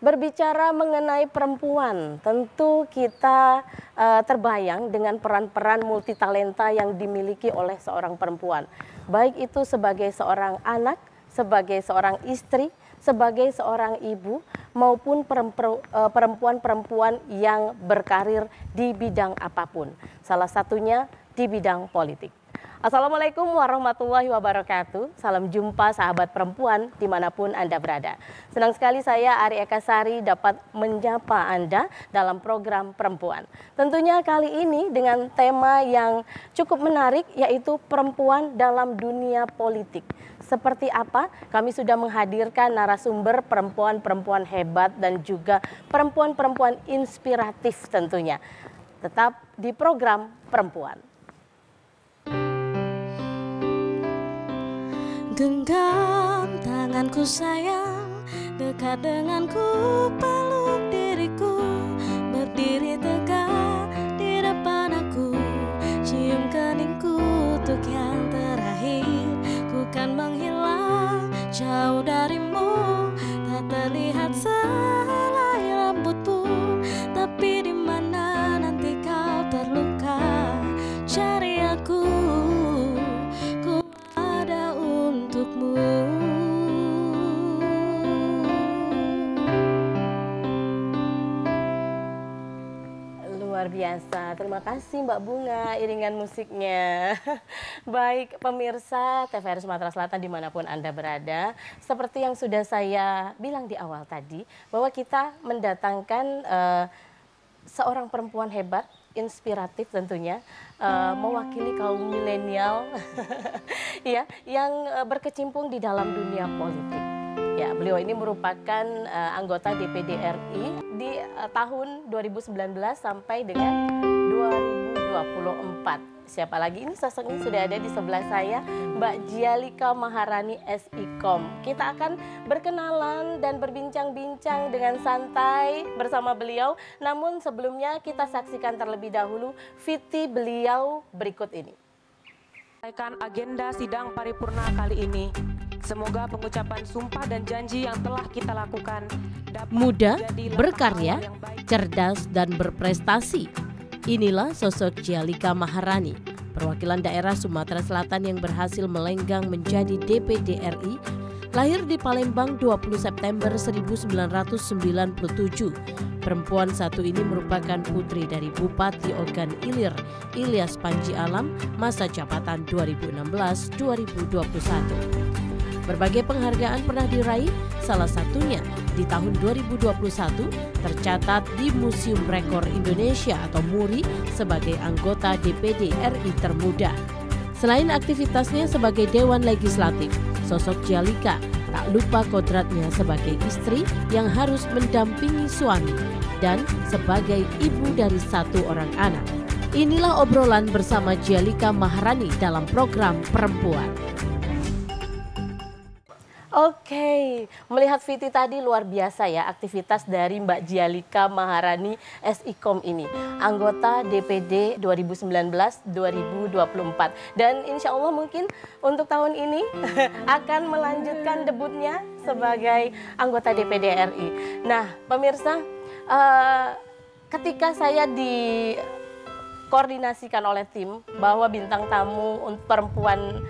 Berbicara mengenai perempuan, tentu kita terbayang dengan peran-peran multitalenta yang dimiliki oleh seorang perempuan. Baik itu sebagai seorang anak, sebagai seorang istri, sebagai seorang ibu, maupun perempuan-perempuan yang berkarir di bidang apapun. Salah satunya di bidang politik. Assalamualaikum warahmatullahi wabarakatuh. Salam jumpa sahabat perempuan dimanapun Anda berada. Senang sekali saya Ari Ekasari dapat menyapa Anda dalam program perempuan. Tentunya kali ini dengan tema yang cukup menarik, yaitu perempuan dalam dunia politik. Seperti apa? Kami sudah menghadirkan narasumber perempuan-perempuan hebat dan juga perempuan-perempuan inspiratif tentunya. Tetap di program perempuan. Genggam tanganku sayang, dekat denganku, peluk diriku, berdiri tegak di depan aku, cium keningku untuk yang terakhir. Ku kan menghilang jauh darimu, tak terlihat sehelai rambut pun, tapi di mana nanti kau terluka, cari aku. Luar biasa, terima kasih Mbak Bunga iringan musiknya. Baik pemirsa TVRI Sumatera Selatan dimanapun Anda berada, seperti yang sudah saya bilang di awal tadi, bahwa kita mendatangkan seorang perempuan hebat, inspiratif tentunya, mewakili kaum milenial ya, yang berkecimpung di dalam dunia politik. Ya, beliau ini merupakan anggota DPD RI di tahun 2019 sampai dengan 2024. Siapa lagi? Ini sosoknya sudah ada di sebelah saya, Mbak Djialika Maharani SIKOM. Kita akan berkenalan dan berbincang-bincang dengan santai bersama beliau. Namun sebelumnya kita saksikan terlebih dahulu VT beliau berikut ini. Agenda sidang paripurna kali ini. Semoga pengucapan sumpah dan janji yang telah kita lakukan dapat muda, menjadi berkarya, langkah awal yang baik. cerdas, dan berprestasi. Inilah sosok Djialika Maharani, perwakilan daerah Sumatera Selatan yang berhasil melenggang menjadi DPD RI, lahir di Palembang 20 September 1997. Perempuan satu ini merupakan putri dari Bupati Ogan Ilir, Ilyas Panji Alam, masa jabatan 2016-2021. Berbagai penghargaan pernah diraih, salah satunya di tahun 2021 tercatat di Museum Rekor Indonesia atau MURI sebagai anggota DPD RI termuda. Selain aktivitasnya sebagai Dewan Legislatif, sosok Djialika tak lupa kodratnya sebagai istri yang harus mendampingi suami dan sebagai ibu dari satu orang anak. Inilah obrolan bersama Djialika Maharani dalam program Perempuan. Oke, melihat VT tadi luar biasa ya aktivitas dari Mbak Djialika Maharani SIKOM ini, anggota DPD 2019-2024. Dan insya Allah mungkin untuk tahun ini akan melanjutkan debutnya sebagai anggota DPD RI. Nah pemirsa, ketika saya dikoordinasikan oleh tim bahwa bintang tamu untuk perempuan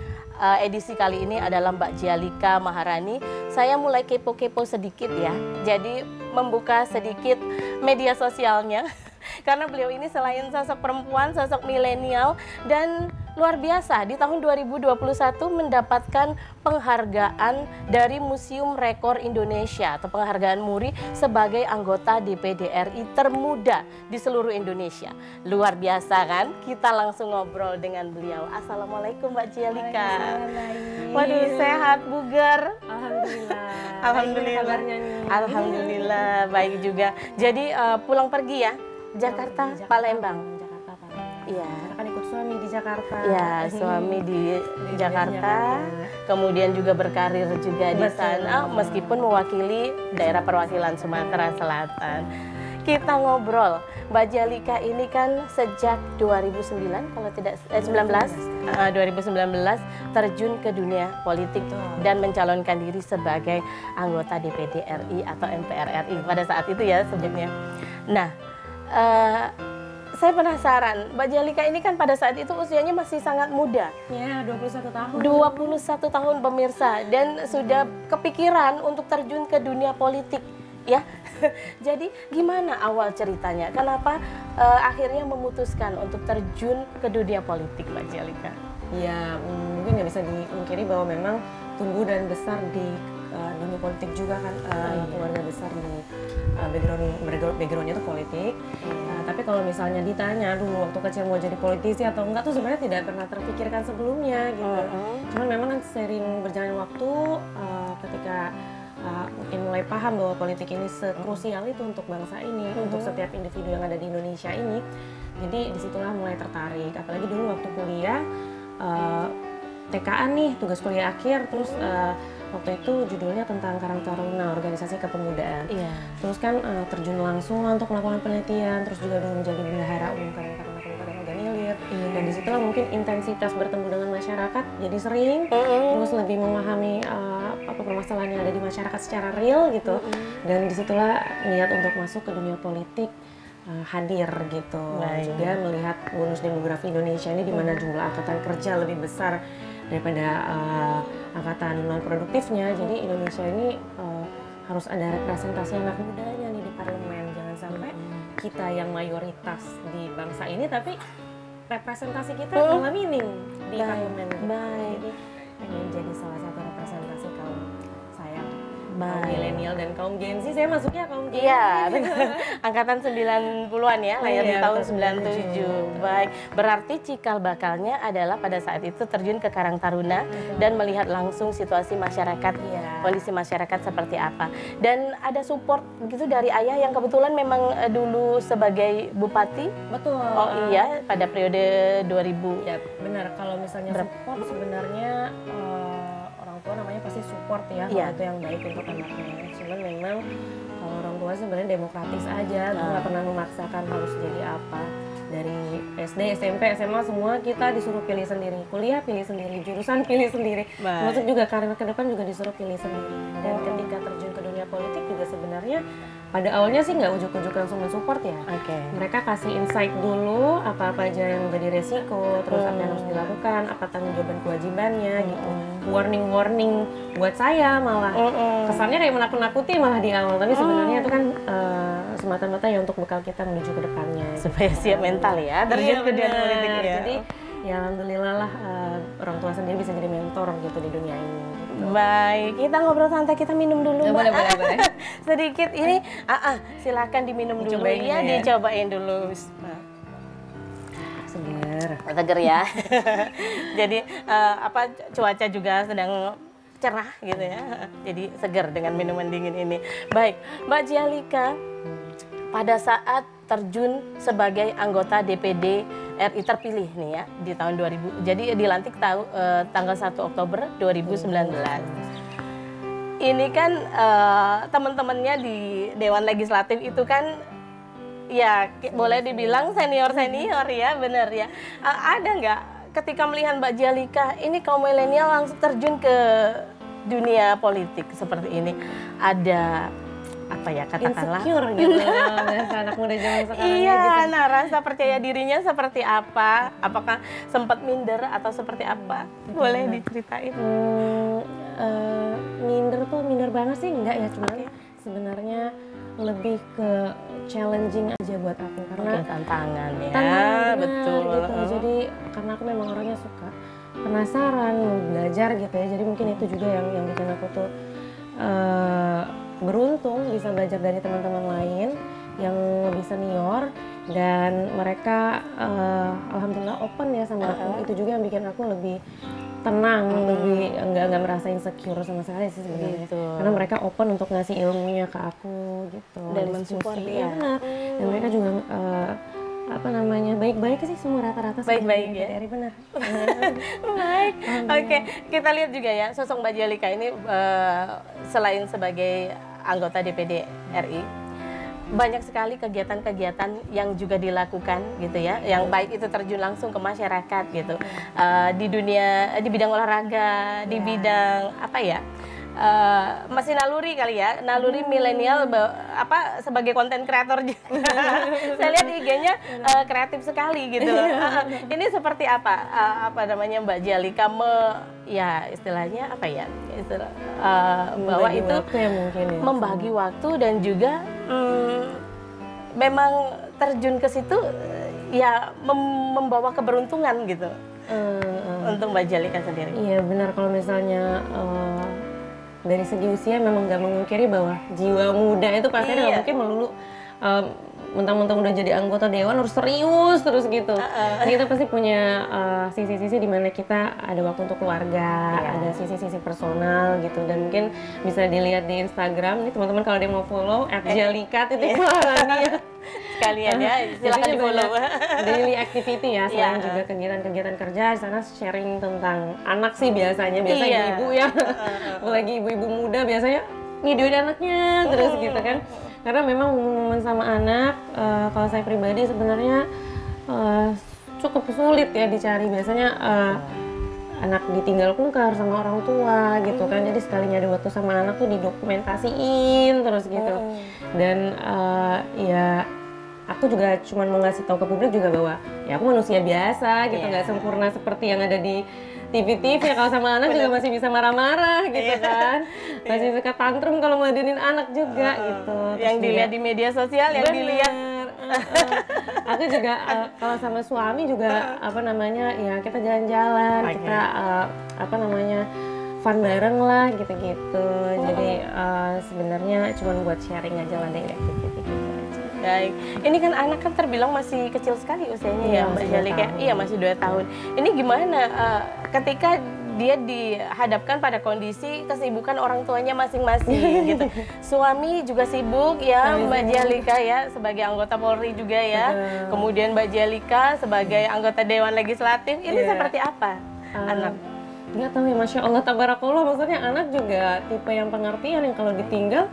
edisi kali ini adalah Mbak Djialika Maharani, saya mulai kepo-kepo sedikit ya. Jadi membuka sedikit media sosialnya karena beliau ini selain sosok perempuan, sosok milenial dan luar biasa di tahun 2021 mendapatkan penghargaan dari Museum Rekor Indonesia atau penghargaan MURI sebagai anggota DPD RI termuda di seluruh Indonesia. Luar biasa kan? Kita langsung ngobrol dengan beliau. Assalamualaikum Mbak Djialika. Waduh, sehat, bugar. Alhamdulillah. Alhamdulillah. Alhamdulillah, baik juga. Jadi pulang pergi ya? Jakarta, Palembang. Iya. Akan ikut suami di Jakarta. Ya, suami di Jakarta, kemudian juga berkarir juga di sana, meskipun mewakili daerah perwakilan Sumatera Selatan. kita ngobrol. Mbak Jalika ini kan sejak 2009 kalau tidak 2019 terjun ke dunia politik dan mencalonkan diri sebagai anggota DPD RI atau MPR RI pada saat itu ya sebelumnya. Nah, saya penasaran, Mbak Jalika ini kan pada saat itu usianya masih sangat muda. Ya, 21 tahun. 21 tahun pemirsa, dan sudah kepikiran untuk terjun ke dunia politik, ya. Jadi gimana awal ceritanya? Kenapa akhirnya memutuskan untuk terjun ke dunia politik, Mbak Jalika? Ya, mungkin nggak bisa dipungkiri bahwa memang tumbuh dan besar di dunia politik juga kan, keluarga besar di backgroundnya itu politik. Tapi kalau misalnya ditanya dulu waktu kecil mau jadi politisi atau enggak tuh sebenarnya tidak pernah terpikirkan sebelumnya gitu. Cuman memang kan sering berjalan waktu ketika mungkin mulai paham bahwa politik ini sekrusial itu untuk bangsa ini, untuk setiap individu yang ada di Indonesia ini. Jadi disitulah mulai tertarik. Apalagi dulu waktu kuliah TKA nih, tugas kuliah akhir, terus waktu itu judulnya tentang Karang Taruna, organisasi kepemudaan. Terus kan terjun langsung untuk melakukan penelitian, terus juga dulu menjadi bendahara umum Karang Taruna Kabupaten Oganilir. Dan disitulah mungkin intensitas bertemu dengan masyarakat jadi sering, terus lebih memahami apa permasalahan yang ada di masyarakat secara real gitu. Dan disitulah niat untuk masuk ke dunia politik hadir gitu. Juga melihat bonus demografi Indonesia ini di mana jumlah angkatan kerja lebih besar daripada angkatan non produktifnya. Jadi Indonesia ini harus ada representasi anak mudanya nih di parlemen. Jangan sampai kita yang mayoritas di bangsa ini tapi representasi kita malah minim di parlemen. Jadi pengen jadi salah satu representasi kaum saya, kaum milenial dan kaum Gen Z. Saya masuknya kaum Gen Z. Iya, angkatan 90-an ya, lahir di tahun 97. Baik, berarti cikal bakalnya adalah pada saat itu terjun ke Karang Taruna dan melihat langsung situasi masyarakat, kondisi masyarakat seperti apa. Dan ada support begitu dari ayah yang kebetulan memang dulu sebagai bupati. Betul. Oh iya, pada periode 2000. Ya benar, kalau misalnya support sebenarnya orang tua namanya pasti support ya, kalau itu yang baik untuk anaknya. Cuman memang kalau orang tua sebenarnya demokratis aja, nggak pernah memaksakan harus jadi apa. Dari SD, SMP, SMA semua kita disuruh pilih sendiri, kuliah pilih sendiri, jurusan pilih sendiri, maksud juga karir ke depan juga disuruh pilih sendiri. Dan ketika terjun ke dunia politik juga sebenarnya pada awalnya sih nggak ujuk-ujuk langsung mensupport ya. Mereka kasih insight dulu apa-apa aja yang menjadi resiko, terus apa yang harus dilakukan, apa tanggung jawab dan kewajibannya gitu. Warning-warning buat saya malah kesannya kayak menakut-nakuti malah di awal, tapi sebenarnya itu kan semata-mata ya untuk bekal kita menuju ke depannya. Supaya siap mental ya, terjun ke dunia politik ya. Jadi ya alhamdulillah lah orang tua sendiri bisa jadi mentor gitu di dunia ini. Baik, kita ngobrol santai, kita minum dulu, Mbak. Boleh. Sedikit ini, silakan diminum dulu ya, dicobain dulu. Seger ya. Jadi cuaca juga sedang cerah gitu ya. Jadi seger dengan minuman dingin ini. Baik, Mbak Jalika, pada saat terjun sebagai anggota DPD RI terpilih nih ya di tahun 2000. Jadi dilantik tanggal 1 Oktober 2019. Ini kan teman-temannya di Dewan Legislatif itu kan ya boleh dibilang senior-senior ya, benar ya. Ada nggak ketika melihat Mbak Jalika ini kaum milenial langsung terjun ke dunia politik seperti ini, ada apa ya katakanlah insecure gitu anak muda zaman sekarang gitu. Nah rasa percaya dirinya seperti apa, apakah sempat minder atau seperti apa, boleh diceritain? Minder banget sih enggak ya, cuman sebenarnya lebih ke challenging aja buat aku karena tantangan ya, betul gitu. Jadi karena aku memang orangnya suka penasaran, belajar gitu ya, jadi mungkin itu juga yang bikin aku tuh beruntung bisa belajar dari teman-teman lain yang lebih senior dan mereka alhamdulillah open ya sama aku. Itu juga yang bikin aku lebih tenang, lebih nggak merasa insecure sama sekali sih sebenarnya. Karena mereka open untuk ngasih ilmunya ke aku gitu. Dan mensupport ya. Dan mereka juga baik-baik sih semua rata-rata. Baik-baik ya. Benar. Baik. Oke, kita lihat juga ya sosok Mbak Jalika ini selain sebagai anggota DPD RI, banyak sekali kegiatan-kegiatan yang juga dilakukan gitu ya, yang baik itu terjun langsung ke masyarakat gitu, di dunia, di bidang olahraga, di bidang apa ya, masih naluri kali ya, naluri milenial sebagai konten kreator juga. Saya lihat IG-nya kreatif sekali gitu. Ini seperti apa namanya Mbak Jalika ya istilahnya apa ya, bahwa itu ya mungkin ya, membagi waktu dan juga memang terjun ke situ ya membawa keberuntungan gitu untuk Mbak Jalika sendiri. Iya benar, kalau misalnya dari segi usia memang nggak memungkiri bahwa jiwa muda itu pasti nggak mungkin melulu mentang-mentang udah jadi anggota dewan harus serius terus gitu. Kita pasti punya sisi-sisi di mana kita ada waktu untuk keluarga, ada sisi-sisi personal gitu, dan mungkin bisa dilihat di Instagram nih teman-teman kalau ada yang mau follow @jalika @. Sekalian ya, silakan di follow. Daily activity ya, selain juga kegiatan-kegiatan kerja, di sana sharing tentang anak sih biasanya ibu-ibu ya, apalagi ibu-ibu muda biasanya videoin anaknya terus gitu kan. Karena memang momen sama anak, kalau saya pribadi sebenarnya cukup sulit ya dicari. Biasanya anak ditinggal kungkar sama orang tua gitu kan. Jadi sekalinya ada waktu sama anak tuh didokumentasiin terus gitu. Dan ya aku juga cuma mau ngasih tahu ke publik juga bahwa ya aku manusia biasa gitu, nggak sempurna seperti yang ada di TV-TV ya. Kalau sama anak juga masih bisa marah-marah gitu kan, masih suka tantrum kalau ngeladenin anak juga gitu. Yang dilihat di media sosial, yang dilihat. Aku juga kalau sama suami juga apa namanya ya kita jalan-jalan, kita apa namanya fun bareng lah gitu-gitu. Jadi sebenarnya cuma buat sharing aja lah daily activity gitu. Baik, ini kan anak kan terbilang masih kecil sekali usianya ya Mbak Jalika. Iya masih 2 tahun. Ini gimana ketika dia dihadapkan pada kondisi kesibukan orang tuanya masing-masing gitu. Suami juga sibuk ya Mbak Jalika ya sebagai anggota Polri juga ya. Kemudian Mbak Jalika sebagai anggota Dewan Legislatif. Ini seperti apa anak? Nggak tahu ya, Masya Allah tabarakallah, maksudnya anak juga tipe yang pengertian yang kalau ditinggal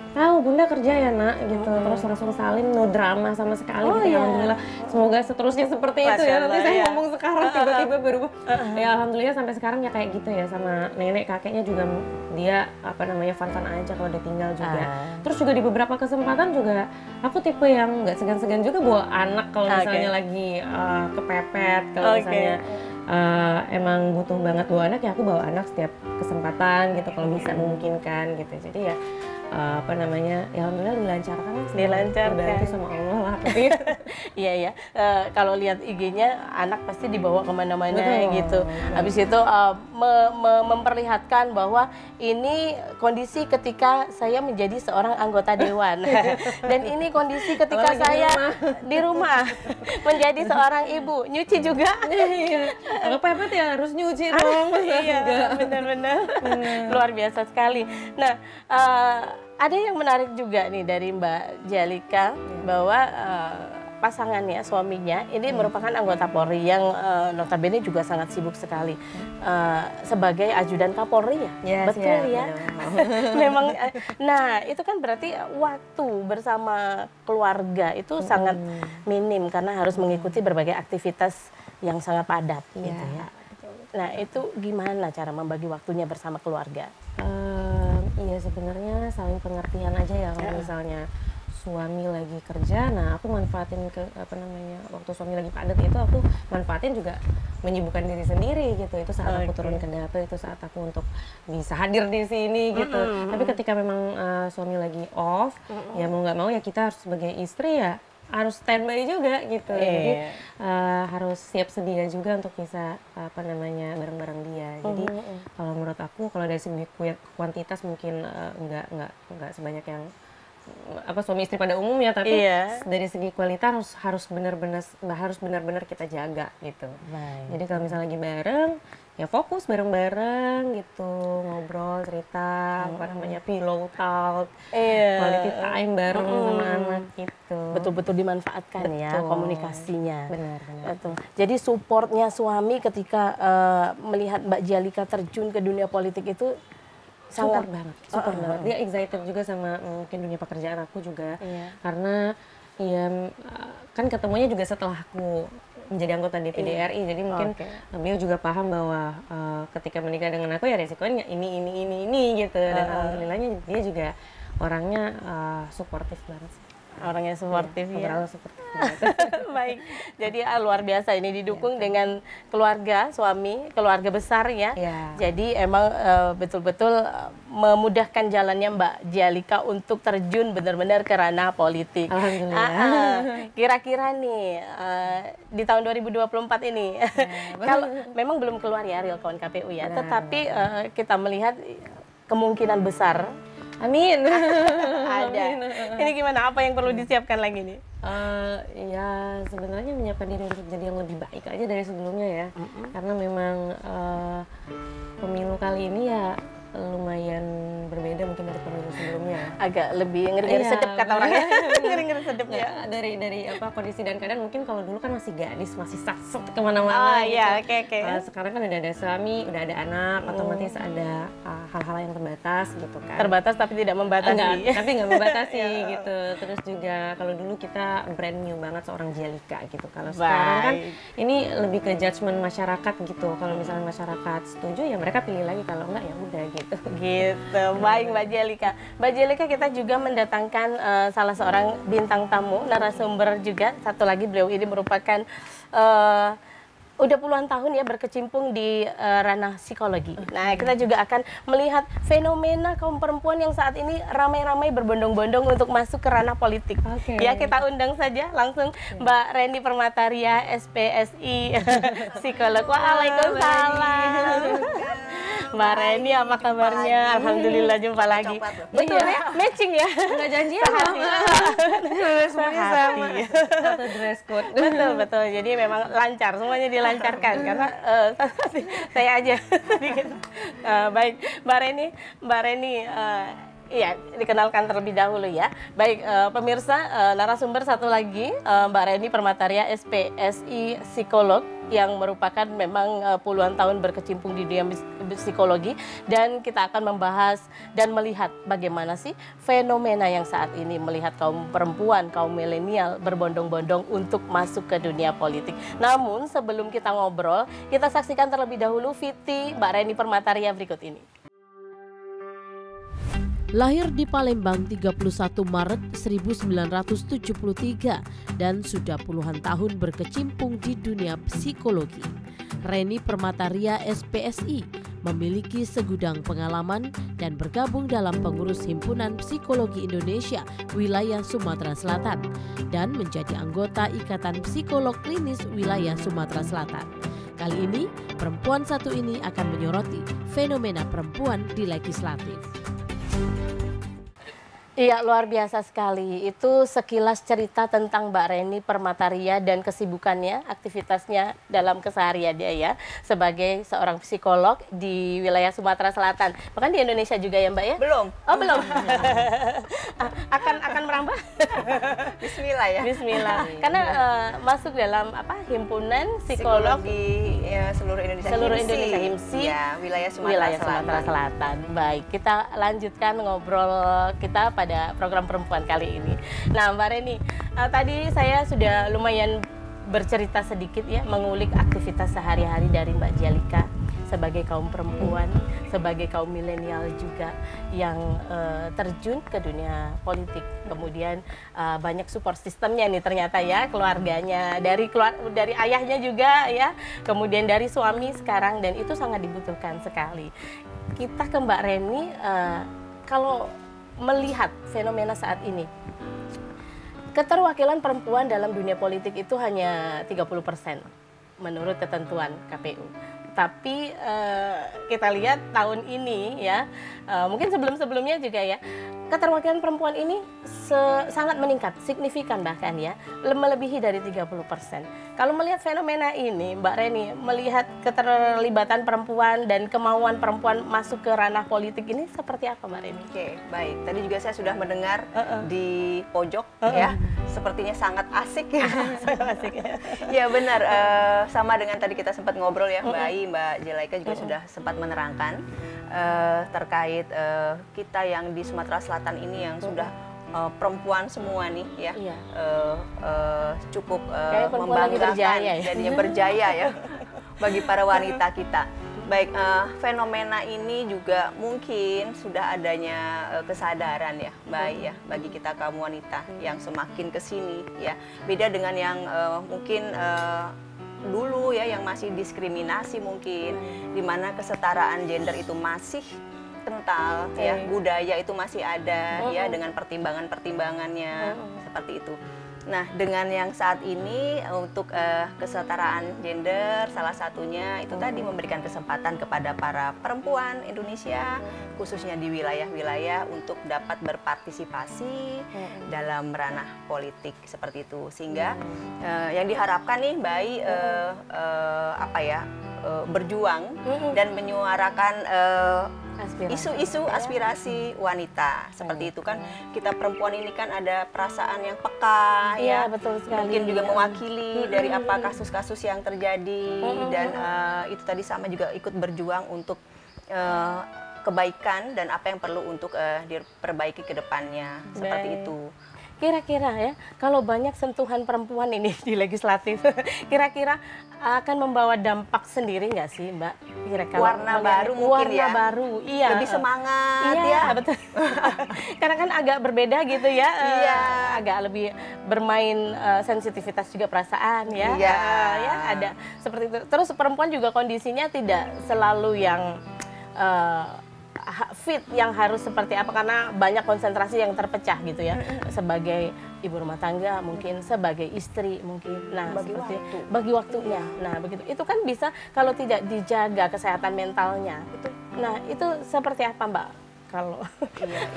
tahu bunda kerja ya nak gitu, terus langsung salin, no drama sama sekali gitu. Alhamdulillah, semoga seterusnya seperti itu ya. Nanti saya ngomong sekarang tiba-tiba berubah. Ya alhamdulillah sampai sekarang ya kayak gitu ya, sama nenek kakeknya juga dia apa namanya fun-fun aja kalau ditinggal juga. Terus juga di beberapa kesempatan juga aku tipe yang nggak segan-segan juga bawa anak kalau misalnya lagi kepepet, kalau misalnya emang butuh banget bawa anak ya aku bawa anak setiap kesempatan gitu kalau bisa memungkinkan gitu. Jadi ya apa namanya ya alhamdulillah dilancarkan dibantu sama Allah lah. Tapi iya ya, kalau lihat IG-nya anak pasti dibawa kemana-mana gitu. Habis itu memperlihatkan bahwa ini kondisi ketika saya menjadi seorang anggota dewan dan ini kondisi ketika saya di rumah menjadi seorang ibu, nyuci juga. Kalau pepet ya harus nyuci dong. Iya benar-benar luar biasa sekali. Nah ada yang menarik juga nih dari Mbak Jalika bahwa pasangannya, suaminya ini merupakan anggota Polri yang notabene juga sangat sibuk sekali sebagai ajudan Kapolri ya, betul ya. Memang, nah itu kan berarti waktu bersama keluarga itu sangat minim karena harus mengikuti berbagai aktivitas yang sangat padat gitu ya. Nah itu gimana cara membagi waktunya bersama keluarga? Iya sebenarnya saling pengertian aja ya, kalau misalnya suami lagi kerja, nah aku manfaatin waktu suami lagi padat itu aku manfaatin juga menyibukkan diri sendiri gitu. Itu saat aku turun ke dapur, itu saat aku untuk bisa hadir di sini gitu. Tapi ketika memang suami lagi off, ya mau nggak mau ya kita harus sebagai istri ya harus standby juga gitu. Jadi harus siap sedia juga untuk bisa apa namanya bareng-bareng dia. Jadi kalau menurut aku kalau dari segi kuantitas mungkin nggak sebanyak yang apa suami istri pada umumnya, tapi dari segi kualitas harus benar-benar kita jaga gitu. Jadi kalau misalnya lagi bareng ya fokus bareng-bareng gitu, ngobrol, cerita, apa namanya pillow talk, quality time bareng sama anak gitu. Betul-betul dimanfaatkan ya komunikasinya. Benar. Betul. Jadi supportnya suami ketika melihat Mbak Jalika terjun ke dunia politik itu Sangat banget, super banget. Dia excited juga sama mungkin dunia pekerjaan aku juga, karena ya kan ketemunya juga setelah aku menjadi anggota DPD RI, jadi mungkin beliau juga paham bahwa ketika menikah dengan aku ya resikonya ini gitu, dan alhamdulillahnya dia juga orangnya suportif banget sih. Orangnya suportif ya. Overall suportif. Baik, jadi luar biasa ini didukung dengan keluarga, suami, keluarga besar ya. Jadi emang betul-betul memudahkan jalannya Mbak Djalika untuk terjun benar-benar ke ranah politik. Alhamdulillah. Kira-kira nih di tahun 2024 ini, kalau memang belum keluar ya real count KPU ya, tetapi kita melihat kemungkinan besar. Amin. Ada. Ini gimana? Apa yang perlu disiapkan lagi nih? Ya sebenarnya menyiapkan diri untuk jadi yang lebih baik aja dari sebelumnya ya. Karena memang pemilu kali ini ya lumayan berbeda mungkin dari pemilu sebelumnya. Agak lebih ngeri-ngeri sedep kata orangnya. Ngeri-ngeri sedep ya. Dari kondisi dan keadaan mungkin kalau dulu kan masih gadis, masih saksut kemana-mana gitu. Oke. Sekarang kan udah ada suami, udah ada anak, otomatis ada hal-hal yang terbatas gitu kan. Terbatas tapi tidak membatasi. Tapi nggak membatasi gitu. Terus juga kalau dulu kita brand new banget seorang Djalika gitu. Kalau sekarang kan ini lebih ke judgement masyarakat gitu. Kalau misalnya masyarakat setuju ya mereka pilih lagi, kalau enggak ya udah gitu. Baik Mbak Djalika. Mbak Djalika, kita juga mendatangkan salah seorang bintang tamu, narasumber juga. Satu lagi, beliau ini merupakan udah puluhan tahun ya berkecimpung di ranah psikologi. Nah, kita juga akan melihat fenomena kaum perempuan yang saat ini ramai-ramai berbondong-bondong untuk masuk ke ranah politik. Ya, kita undang saja langsung Mbak Reni Permataria, SPSI, psikolog. Waalaikumsalam. Mbak Reni, apa kabarnya? Alhamdulillah jumpa lagi. Betul ya? Matching ya? Nggak janjian semuanya sama. Satu dress code. Betul. Jadi memang lancar, semuanya dilancarkan karena saya aja sedikit. Baik, Mbak Reni, iya, dikenalkan terlebih dahulu ya. Baik, pemirsa, narasumber satu lagi, Mbak Reni Permataria, SPSI, psikolog, yang merupakan memang puluhan tahun berkecimpung di dunia psikologi, dan kita akan membahas dan melihat bagaimana sih fenomena yang saat ini melihat kaum perempuan, kaum milenial berbondong-bondong untuk masuk ke dunia politik. Namun sebelum kita ngobrol, kita saksikan terlebih dahulu VT Mbak Reni Permataria berikut ini. Lahir di Palembang 31 Maret 1973 dan sudah puluhan tahun berkecimpung di dunia psikologi, Reni Permataria SPSI memiliki segudang pengalaman dan bergabung dalam pengurus Himpunan Psikologi Indonesia Wilayah Sumatera Selatan dan menjadi anggota Ikatan Psikolog Klinis Wilayah Sumatera Selatan. Kali ini, perempuan satu ini akan menyoroti fenomena perempuan di legislatif. Iya, luar biasa sekali. Itu sekilas cerita tentang Mbak Reni Permataria dan kesibukannya, aktivitasnya dalam kesehariannya ya, sebagai seorang psikolog di wilayah Sumatera Selatan. Bahkan di Indonesia juga ya Mbak ya? Belum. Oh belum. akan merambah. Bismillah ya. Bismillah. Karena masuk dalam himpunan psikologi ya, seluruh Indonesia. Indonesia HIMSI. Ya, wilayah Sumatera Selatan. Baik, kita lanjutkan ngobrol kita pada program perempuan kali ini. Nah, Mbak Reni, tadi saya sudah lumayan bercerita sedikit ya, mengulik aktivitas sehari-hari dari Mbak Djalika sebagai kaum perempuan, sebagai kaum milenial juga yang terjun ke dunia politik. Kemudian banyak support sistemnya nih ternyata ya, keluarganya, dari ayahnya juga ya, kemudian dari suami sekarang, dan itu sangat dibutuhkan sekali. Kita ke Mbak Reni, kalau melihat fenomena saat ini, keterwakilan perempuan dalam dunia politik itu hanya 30% menurut ketentuan KPU. Tapi kita lihat tahun ini ya, mungkin sebelum-sebelumnya juga ya, keterwakilan perempuan ini sangat meningkat, signifikan bahkan ya, melebihi dari 30%. Kalau melihat fenomena ini, Mbak Reni, melihat keterlibatan perempuan dan kemauan perempuan masuk ke ranah politik ini seperti apa, Mbak Reni? Oke, baik. Tadi juga saya sudah mendengar di pojok ya, sepertinya sangat asik ya. Sangat asik ya. Ya benar, sama dengan tadi kita sempat ngobrol ya, Mbak Djalika juga sudah sempat menerangkan. terkait kita yang di Sumatera Selatan ini yang sudah perempuan semua nih ya, cukup membanggakan, jadinya berjaya ya bagi para wanita kita. Baik, fenomena ini juga mungkin sudah adanya kesadaran ya, baik ya bagi kita kaum wanita yang semakin kesini ya, beda dengan yang mungkin dulu ya yang masih diskriminasi mungkin, di mana kesetaraan gender itu masih kental ya, budaya itu masih ada ya dengan pertimbangan-pertimbangannya seperti itu. Nah, dengan yang saat ini untuk kesetaraan gender, salah satunya itu tadi memberikan kesempatan kepada para perempuan Indonesia, khususnya di wilayah-wilayah untuk dapat berpartisipasi dalam ranah politik seperti itu. Sehingga yang diharapkan nih baik berjuang dan menyuarakan isu-isu aspirasi wanita seperti itu kan. Kita perempuan ini kan ada perasaan yang peka ya, betul sekali. Mungkin juga mewakili dari apa kasus-kasus yang terjadi dan itu tadi sama juga ikut berjuang untuk kebaikan dan apa yang perlu untuk diperbaiki ke depannya seperti itu. Kira-kira ya, kalau banyak sentuhan perempuan ini di legislatif, kira-kira akan membawa dampak sendiri nggak sih, Mbak? Kira-kira warna baru mungkin ya? Warna baru, iya. Lebih semangat iya, ya? Betul. Karena kan agak berbeda gitu ya, agak lebih bermain sensitivitas juga perasaan ya. Ya, ada seperti itu. Terus perempuan juga kondisinya tidak selalu yang fit yang harus seperti apa, karena banyak konsentrasi yang terpecah gitu ya, sebagai ibu rumah tangga mungkin, sebagai istri mungkin, nah bagi waktunya, nah begitu itu kan bisa kalau tidak dijaga kesehatan mentalnya itu. Nah itu seperti apa Mbak? Kalau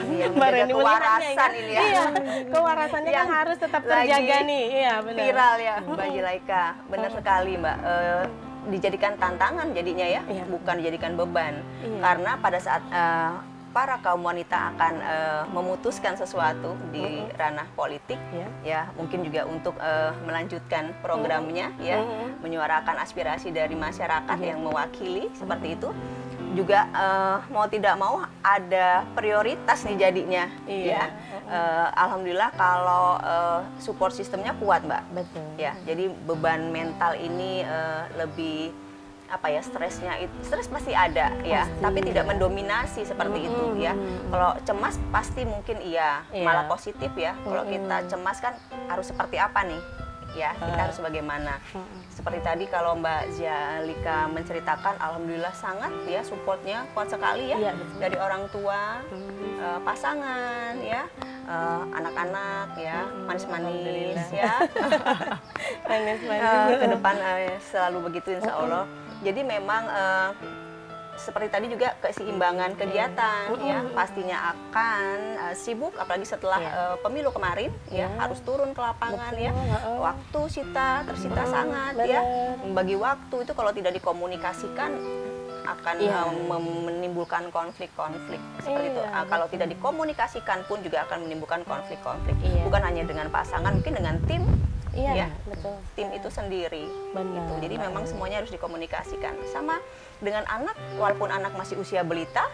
ini yang menjaga kewarasan ini ya, kewarasannya kan harus tetap terjaga nih, iya benar. Viral ya Mbak Jilaika, benar sekali Mbak. Dijadikan tantangan jadinya ya, bukan dijadikan beban. Karena pada saat para kaum wanita akan memutuskan sesuatu di ranah politik, ya mungkin juga untuk melanjutkan programnya, ya menyuarakan aspirasi dari masyarakat yang mewakili seperti itu. Juga mau tidak mau ada prioritas nih jadinya, ya. Alhamdulillah kalau support sistemnya kuat Mbak. Betul. Ya, jadi beban mental ini lebih apa ya, stresnya itu, stres pasti ada ya, tapi tidak mendominasi seperti itu ya. Kalau cemas pasti mungkin malah positif ya. Kalau kita cemas kan harus seperti apa nih? Ya, kita harus bagaimana. Seperti tadi kalau Mbak Jilaika menceritakan, alhamdulillah sangat ya supportnya kuat sekali ya, dari orang tua, pasangan ya, anak-anak ya, manis-manis ya. Manis-manis. Ke depan selalu begitu insya Allah. Jadi memang seperti tadi juga keseimbangan kegiatan ya, pastinya akan sibuk apalagi setelah pemilu kemarin ya, harus turun ke lapangan ya. Waktu tersita sangat ya. Membagi waktu itu kalau tidak dikomunikasikan akan menimbulkan konflik-konflik seperti itu. Kalau tidak dikomunikasikan pun juga akan menimbulkan konflik-konflik. Bukan hanya dengan pasangan, mungkin dengan tim. Ya, betul. Tim itu sendiri. Benar. Jadi memang semuanya harus dikomunikasikan. Sama dengan anak, walaupun anak masih usia balita,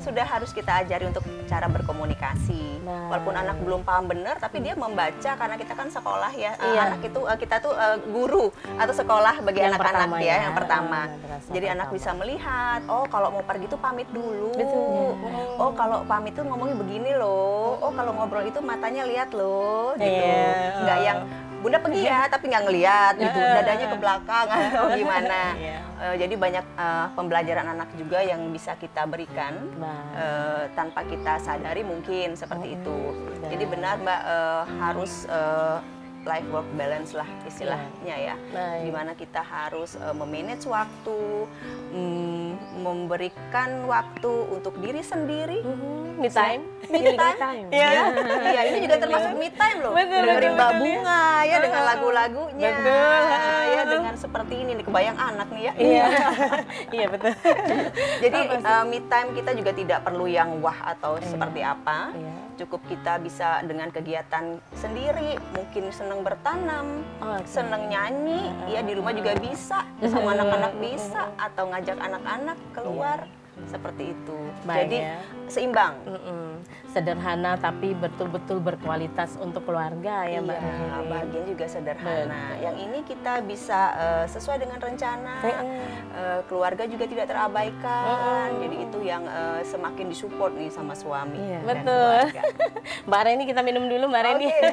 sudah harus kita ajari untuk cara berkomunikasi. Walaupun anak belum paham benar, tapi dia membaca karena kita kan sekolah ya. Anak itu kita tuh guru atau sekolah bagi anak-anak ya, yang pertama. Jadi anak bisa melihat, oh kalau mau pergi tuh pamit dulu. Betul. Oh kalau pamit tuh ngomongnya begini loh. Oh kalau ngobrol itu matanya lihat loh, gitu. Nggak yang Bunda pergi ya, tapi nggak ngelihat gitu, dadanya ke belakang atau gimana. Jadi banyak pembelajaran anak juga yang bisa kita berikan tanpa kita sadari mungkin seperti itu. Jadi benar Mbak, harus life work balance lah istilahnya ya, dimana kita harus memanage waktu, memberikan waktu untuk diri sendiri, me time. Iya, ini juga termasuk me time loh. Dengerin Mbak Bunga ya, dengan lagu-lagunya, ya dengan seperti ini nih, kebayang anak nih ya. Iya betul. Jadi me time kita juga tidak perlu yang wah atau seperti apa. Cukup kita bisa dengan kegiatan sendiri, mungkin seneng bertanam, seneng nyanyi, ya di rumah juga bisa, sama anak-anak bisa, atau ngajak anak-anak keluar Seperti itu. Baik, Jadi ya. seimbang. Sederhana tapi betul-betul berkualitas untuk keluarga ya Mbak Iya, Reni. bagian juga sederhana. Yang ini kita bisa sesuai dengan rencana. Keluarga juga tidak terabaikan. Jadi itu yang semakin disupport nih sama suami. Iya. Dan Betul. keluarga. Mbak Reni kita minum dulu Mbak Reni. Oke.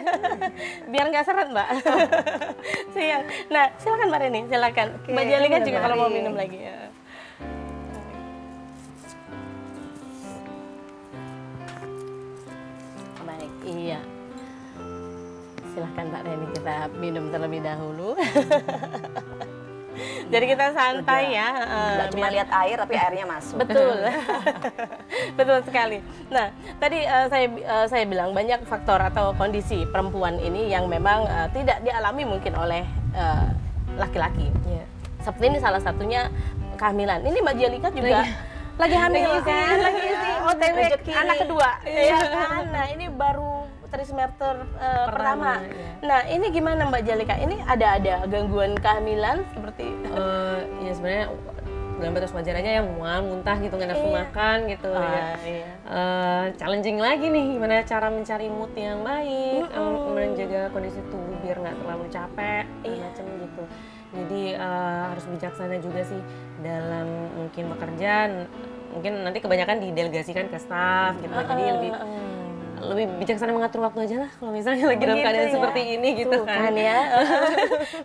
Biar nggak seret Mbak. Siang. Nah silakan Mbak Reni, silakan. Mbak Jalika juga kalau mau minum lagi. Ya. Baik, iya. Silahkan Mbak Reni kita minum terlebih dahulu. Jadi kita santai ya. Nggak cuma lihat air tapi airnya masuk. Betul, betul sekali. Nah, tadi saya bilang banyak faktor atau kondisi perempuan ini yang memang tidak dialami mungkin oleh laki-laki. Seperti ini salah satunya kehamilan. Ini Mbak Jalika juga lagi hamil kan, lagi isi OTW anak kedua. Iya kan. Nah, ini baru trimester pertama. Nah, ini gimana Mbak Jalika? Ini ada gangguan kehamilan seperti Ya sebenarnya dalam batas wajar aja, yang mual, muntah gitu, nggak nafsu makan gitu ya. Challenging lagi nih, gimana cara mencari mood yang baik, menjaga kondisi tubuh biar nggak terlalu capek, macam gitu. Jadi harus bijaksana juga sih dalam mungkin bekerja. Mungkin nanti kebanyakan didelegasikan ke staff gitu. Jadi lebih bijaksana mengatur waktu aja lah kalau misalnya lagi dalam keadaan seperti ini gitu kan ya.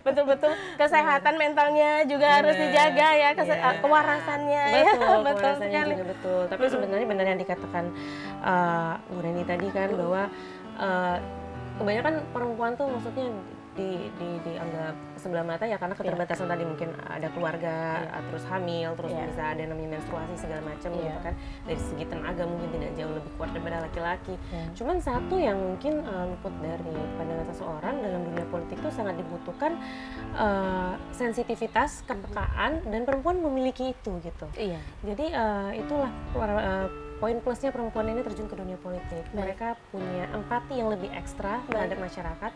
Betul-betul kesehatan mentalnya juga harus dijaga ya, kewarasannya. Betul sekali. Juga betul. Tapi sebenarnya benar yang dikatakan Bu Reni tadi kan, bahwa kebanyakan perempuan tuh maksudnya dianggap sebelah mata ya karena keterbatasan tadi, mungkin ada keluarga, terus hamil, terus bisa ada namanya menstruasi segala macam gitu kan. Dari segi tenaga mungkin tidak jauh lebih kuat daripada laki-laki. Cuman satu yang mungkin luput dari pandangan seseorang dalam dunia politik itu sangat dibutuhkan sensitivitas, kepekaan, dan perempuan memiliki itu gitu. Jadi itulah poin plusnya perempuan ini terjun ke dunia politik. Mereka punya empati yang lebih ekstra terhadap masyarakat.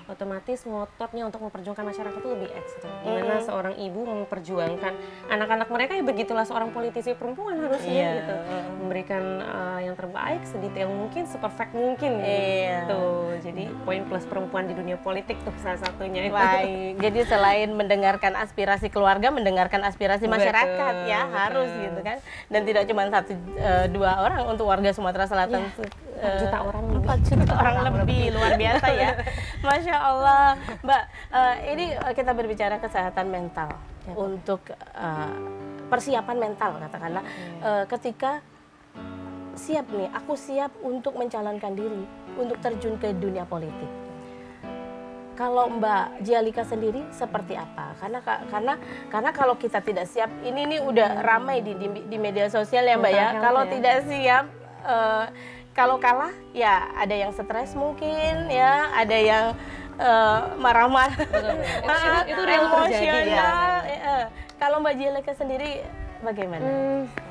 Otomatis ngototnya untuk memperjuangkan masyarakat itu lebih ekstra. Dimana seorang ibu memperjuangkan anak-anak mereka, ya begitulah seorang politisi perempuan harusnya gitu. Memberikan yang terbaik, sedetail mungkin, seperfect mungkin gitu. Jadi poin plus perempuan di dunia politik tuh salah satunya itu. Baik. Jadi selain mendengarkan aspirasi keluarga, mendengarkan aspirasi masyarakat ya, harus gitu kan. Dan tidak cuma 1-2 orang untuk warga Sumatera Selatan. 4 juta orang 4 juta orang lebih, luar biasa ya. Masya Allah. Mbak, ini kita berbicara kesehatan mental untuk persiapan mental katakanlah. Ketika siap nih, aku siap untuk mencalonkan diri untuk terjun ke dunia politik. Kalau Mbak Jalika sendiri seperti apa? Karena kalau kita tidak siap, ini udah ramai di media sosial ya Mbak ya. Kalau tidak siap, kalau kalah ya ada yang stres mungkin ya, ada yang marah-marah. Itu real terjadi ya. Kalau Mbak Jalika sendiri bagaimana?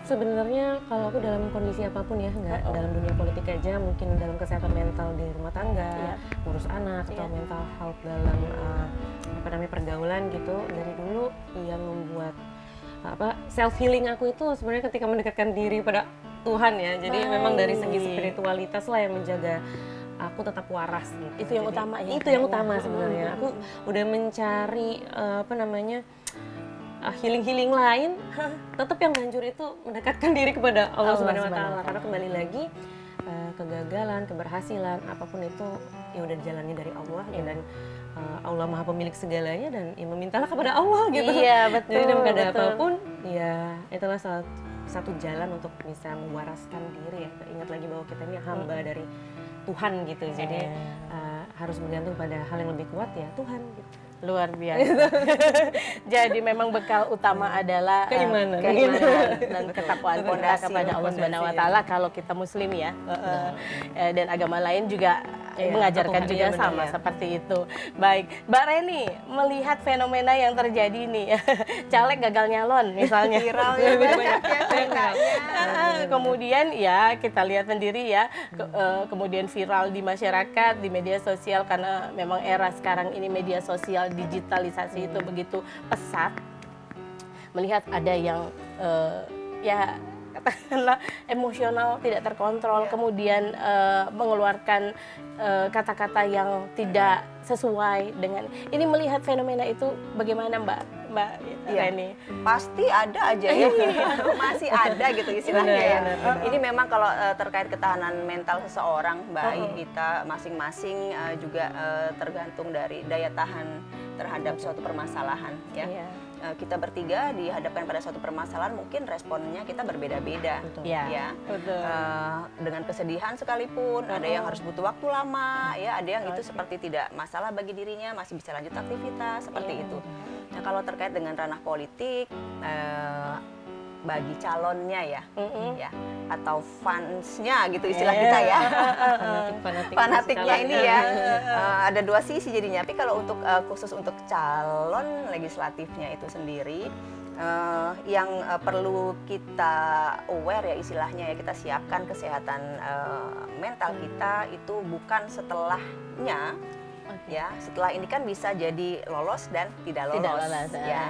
Sebenarnya kalau aku dalam kondisi apapun ya, nggak dalam dunia politik aja, mungkin dalam kesehatan mental di rumah tangga, ngurus anak, atau mental health dalam pergaulan gitu, dari dulu yang membuat self healing aku itu sebenarnya ketika mendekatkan diri pada Tuhan ya. Jadi memang dari segi spiritualitas lah yang menjaga aku tetap waras gitu. Itu yang utama ya. Itu yang utama sebenarnya. Aku udah mencari healing lain, tetap yang manjur itu mendekatkan diri kepada Allah Subhanahu Wa Taala. Karena kembali lagi kegagalan, keberhasilan, apapun itu ya udah dijalani dari Allah dan Allah Maha Pemilik segalanya, dan ya memintalah kepada Allah gitu. Iya betul. Jadi dalam keadaan apapun ya itulah satu jalan untuk bisa mewaraskan diri ya. Ingat lagi bahwa kita ini hamba dari Tuhan gitu. Jadi harus bergantung pada hal yang lebih kuat ya, Tuhan gitu. Luar biasa. Jadi memang bekal utama adalah keimanan dan ketakwaan kita kepada Allah Subhanahu Wa Taala kalau kita Muslim ya. Dan agama lain juga mengajarkan juga sama seperti itu. Baik, Mbak Reni melihat fenomena yang terjadi nih, caleg gagal nyalon misalnya. Viral ya, banyak ya. Kemudian ya kita lihat sendiri ya, kemudian viral di masyarakat, di media sosial, karena memang era sekarang ini media sosial, digitalisasi itu begitu pesat. Melihat ada yang ya katakanlah emosional tidak terkontrol, kemudian mengeluarkan kata-kata yang tidak sesuai dengan ini. Melihat fenomena itu bagaimana Mbak Reni? Pasti ada aja ya, masih ada gitu istilahnya ya. Ini memang kalau terkait ketahanan mental seseorang, baik kita masing-masing juga tergantung dari daya tahan terhadap suatu permasalahan ya. Kita bertiga dihadapkan pada suatu permasalahan, mungkin responnya kita berbeda-beda, ya. Dengan kesedihan sekalipun, ada yang harus butuh waktu lama, ya, ada yang itu seperti tidak masalah bagi dirinya, masih bisa lanjut aktivitas seperti itu. Nah, kalau terkait dengan ranah politik, bagi calonnya ya, atau fansnya gitu istilah kita ya, fanatiknya ini ya, ada dua sisi jadinya. Tapi kalau untuk khusus untuk calon legislatifnya itu sendiri, yang perlu kita aware ya istilahnya ya, kita siapkan kesehatan mental kita itu bukan setelahnya. Ya, setelah ini kan bisa jadi lolos dan tidak lolos, ya.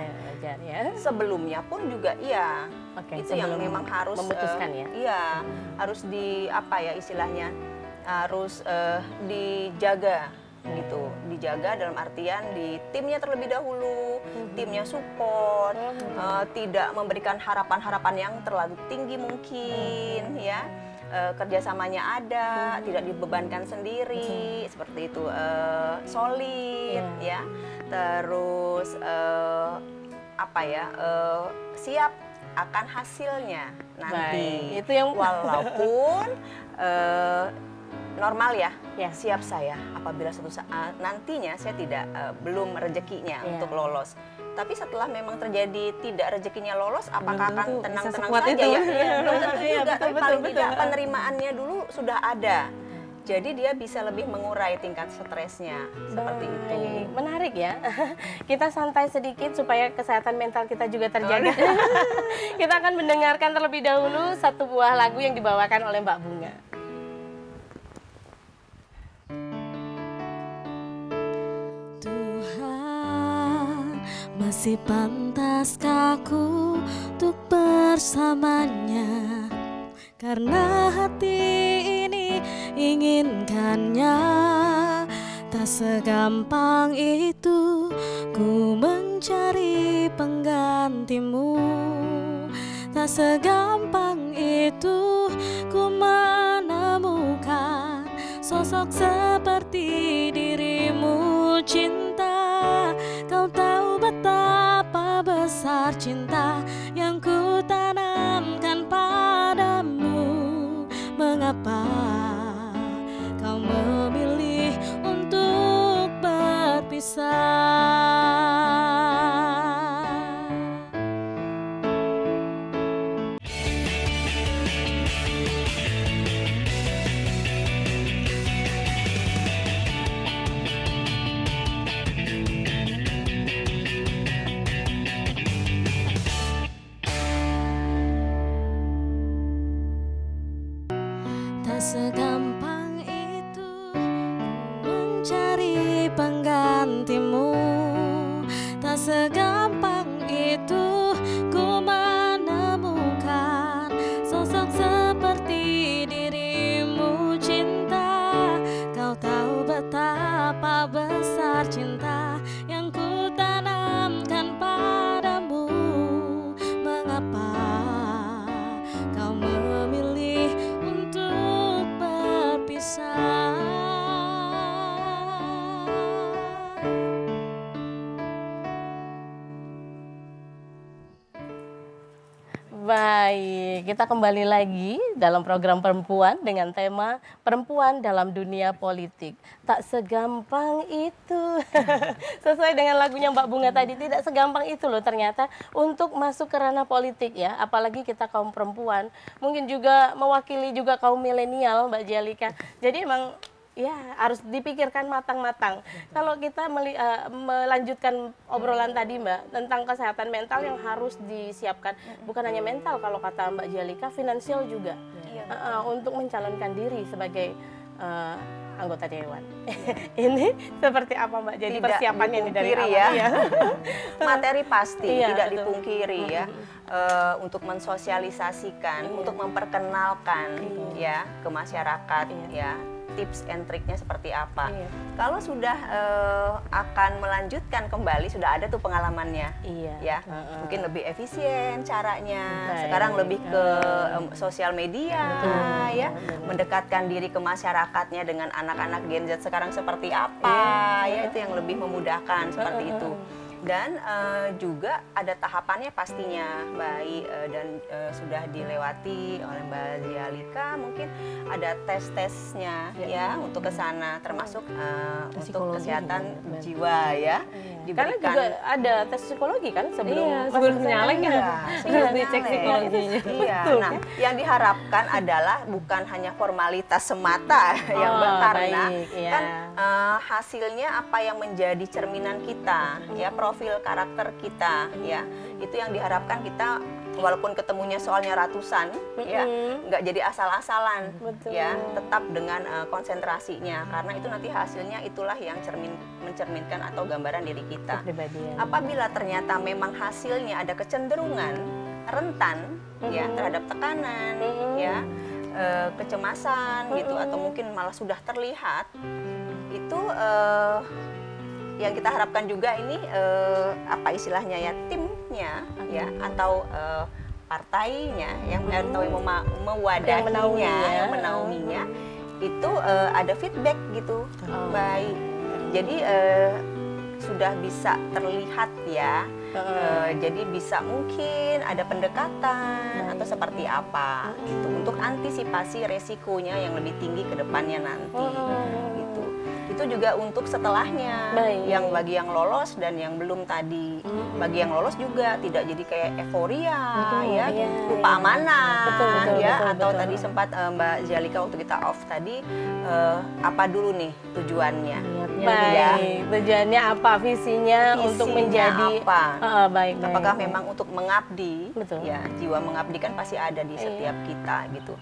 Sebelumnya pun juga iya. Itu yang memang harus memutuskan ya. Iya, harus di apa ya istilahnya, harus dijaga gitu, dijaga dalam artian di timnya terlebih dahulu, timnya support, tidak memberikan harapan-harapan yang terlalu tinggi mungkin, ya. Kerjasamanya ada, tidak dibebankan sendiri, seperti itu, solid, ya. Terus apa ya, siap akan hasilnya nanti. Itu yang walaupun normal ya, siap saya apabila suatu saat nantinya saya tidak belum rezekinya untuk lolos. Tapi setelah memang terjadi tidak rezekinya lolos, apakah akan tenang-tenang saja ya? Belum tentu juga, tapi paling tidak penerimaannya dulu sudah ada. Jadi dia bisa lebih mengurai tingkat stresnya, seperti itu. Menarik ya. Kita santai sedikit supaya kesehatan mental kita juga terjaga. Kita akan mendengarkan terlebih dahulu satu buah lagu yang dibawakan oleh Mbak Bunga. Masih pantaskah aku untuk bersamanya, karena hati ini inginkannya. Tak segampang itu ku mencari penggantimu, tak segampang itu ku menemukan sosok seperti dirimu. Cinta, kau tahu betapa besar cinta yang ku tanamkan padamu. Mengapa kau memilih untuk berpisah? Segampang itu mencari penggantimu, tak segampang itu ku menemukan sosok seperti dirimu. Cinta, kau tahu betapa besar cinta yang ku tanamkan padamu. Mengapa kau memilih untuk berpisah? Baik, kita kembali lagi dalam program Perempuan dengan tema Perempuan dalam Dunia Politik. Tak segampang itu. Sesuai dengan lagunya Mbak Bunga tadi, tidak segampang itu loh ternyata untuk masuk ke ranah politik ya. Apalagi kita kaum perempuan, mungkin juga mewakili juga kaum milenial Mbak Jelika. Jadi emang ya harus dipikirkan matang-matang. Kalau kita melanjutkan obrolan tadi Mbak tentang kesehatan mental yang harus disiapkan, bukan hanya mental kalau kata Mbak Jelika, finansial juga untuk mencalonkan diri sebagai anggota dewan. Ini seperti apa Mbak? Jadi tidak persiapannya ini dari awal ya. Materi pasti tidak betul. dipungkiri ya. Untuk mensosialisasikan, untuk memperkenalkan ya ke masyarakat ya. Tips and triknya seperti apa. Kalau sudah akan melanjutkan kembali, sudah ada tuh pengalamannya. Ya, mungkin lebih efisien caranya. Sekarang lebih ke sosial media, ya, mendekatkan diri ke masyarakatnya dengan anak-anak Gen Z sekarang seperti apa, ya itu yang lebih memudahkan seperti itu. Dan juga ada tahapannya pastinya baik dan sudah dilewati oleh Mbak Zialika, mungkin ada tes-tesnya ya untuk ke sana, termasuk untuk kesehatan jiwa ya. Karena juga ada tes psikologi kan sebelum nyalek harus dicek psikologinya. Nah, yang diharapkan adalah bukan hanya formalitas semata ya Mbak, karena kan hasilnya apa yang menjadi cerminan kita ya, profil karakter kita ya, itu yang diharapkan kita walaupun ketemunya soalnya ratusan ya, nggak jadi asal-asalan ya, tetap dengan konsentrasinya, karena itu nanti hasilnya itulah yang mencerminkan atau gambaran diri kita. Apabila ternyata memang hasilnya ada kecenderungan rentan ya terhadap tekanan ya, kecemasan gitu, atau mungkin malah sudah terlihat, itu yang kita harapkan juga ini apa istilahnya ya, timnya ya, atau partainya yang mewadahinya, yang menaunginya itu ada feedback gitu, baik. Jadi sudah bisa terlihat ya, jadi bisa mungkin ada pendekatan atau seperti apa gitu untuk antisipasi resikonya yang lebih tinggi ke depannya nanti gitu. Itu juga untuk setelahnya, yang bagi yang lolos dan yang belum tadi. Bagi yang lolos juga tidak jadi kayak euforia ya, lupa amanah ya, atau tadi sempat Mbak Zialika waktu kita off tadi, apa dulu nih tujuannya? Tujuannya apa, visinya untuk menjadi apa? Apakah memang untuk mengabdi? Ya, jiwa mengabdi kan pasti ada di setiap kita gitu.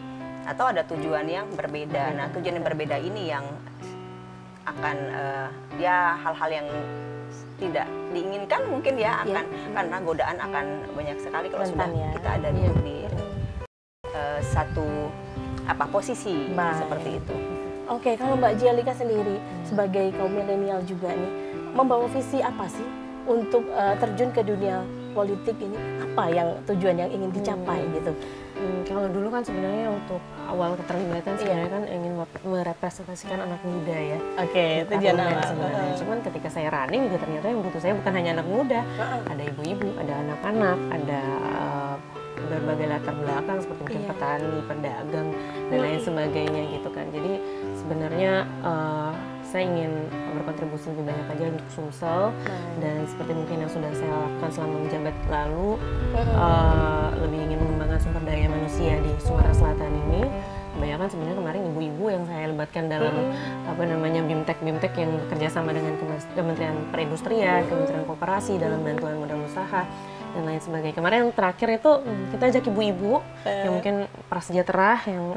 Atau ada tujuan yang berbeda. Nah, tujuan yang berbeda ini yang akan ya hal-hal yang tidak diinginkan mungkin ya akan, karena godaan akan banyak sekali kalau sudah kita ada di satu posisi seperti itu. Oke, kalau Mbak Zialika sendiri sebagai kaum milenial juga nih, membawa visi apa sih untuk terjun ke dunia politik ini? Apa yang tujuan yang ingin dicapai gitu? Kalau dulu kan sebenarnya untuk awal keterlibatan sebenarnya kan ingin merepresentasikan anak muda ya. Tujuan sebenarnya. Cuman ketika saya running juga ternyata yang butuh saya bukan hanya anak muda, ada ibu-ibu, ada anak-anak, ada berbagai latar belakang seperti mungkin petani, pedagang dan lain sebagainya gitu kan. Jadi sebenarnya saya ingin berkontribusi lebih banyak aja untuk Sumsel, dan seperti mungkin yang sudah saya lakukan selama menjabat lalu, lebih ingin mengembangkan sumber daya manusia di Sumatera Selatan ini. Kebanyakan sebenarnya kemarin ibu-ibu yang saya libatkan dalam BIMTEK yang kerjasama dengan Kementerian Perindustrian, Kementerian Koperasi dalam bantuan modal usaha dan lain sebagainya. Kemarin yang terakhir itu kita ajak ibu-ibu yang mungkin prasejahtera yang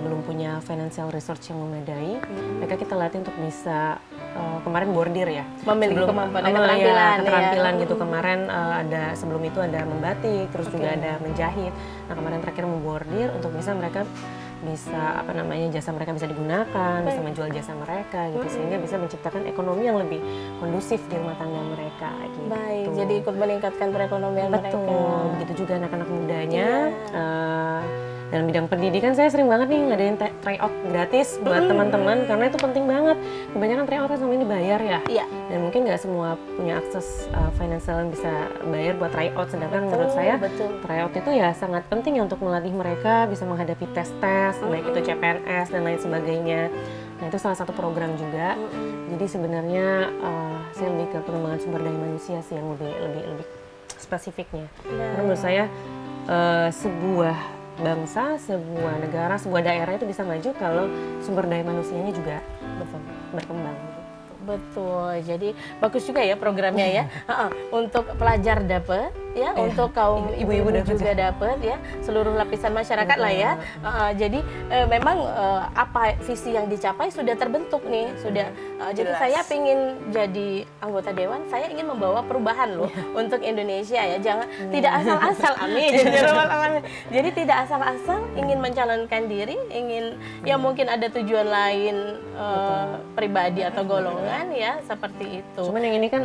belum punya financial research yang memadai, mereka kita latih untuk bisa kemarin bordir ya, memiliki kemampuan keterampilan gitu. Kemarin sebelum itu ada membatik, terus juga ada menjahit. Nah kemarin terakhir membordir untuk bisa mereka bisa jasa mereka bisa digunakan, bisa menjual jasa mereka gitu, sehingga bisa menciptakan ekonomi yang lebih kondusif di rumah tangga mereka gitu. Jadi ikut meningkatkan perekonomian mereka. Begitu juga anak-anak mudanya. Dalam bidang pendidikan saya sering banget nih ngadain tryout gratis buat teman-teman, karena itu penting banget. Kebanyakan tryout kan selama ini bayar ya, dan mungkin nggak semua punya akses financial yang bisa bayar buat tryout. Sedangkan menurut saya tryout itu ya sangat penting ya untuk melatih mereka bisa menghadapi tes-tes, baik itu CPNS dan lain sebagainya. Nah itu salah satu program juga. Jadi sebenarnya saya lebih ke pengembangan sumber daya manusia sih yang lebih spesifiknya. Karena menurut saya sebuah bangsa, sebuah negara, sebuah daerah itu bisa maju kalau sumber daya manusianya juga berkembang. Betul, jadi bagus juga ya programnya ya. Untuk pelajar DAPE ya, untuk kaum ibu-ibu juga dapat ya, seluruh lapisan masyarakat lah ya. Jadi memang apa visi yang dicapai sudah terbentuk nih, sudah. Jadi saya ingin jadi anggota dewan, saya ingin membawa perubahan loh untuk Indonesia ya. Jangan tidak asal-asal, amin. Jadi tidak asal-asal ingin mencalonkan diri, ingin ya mungkin ada tujuan lain pribadi atau golongan ya, seperti itu. Cuman yang ini kan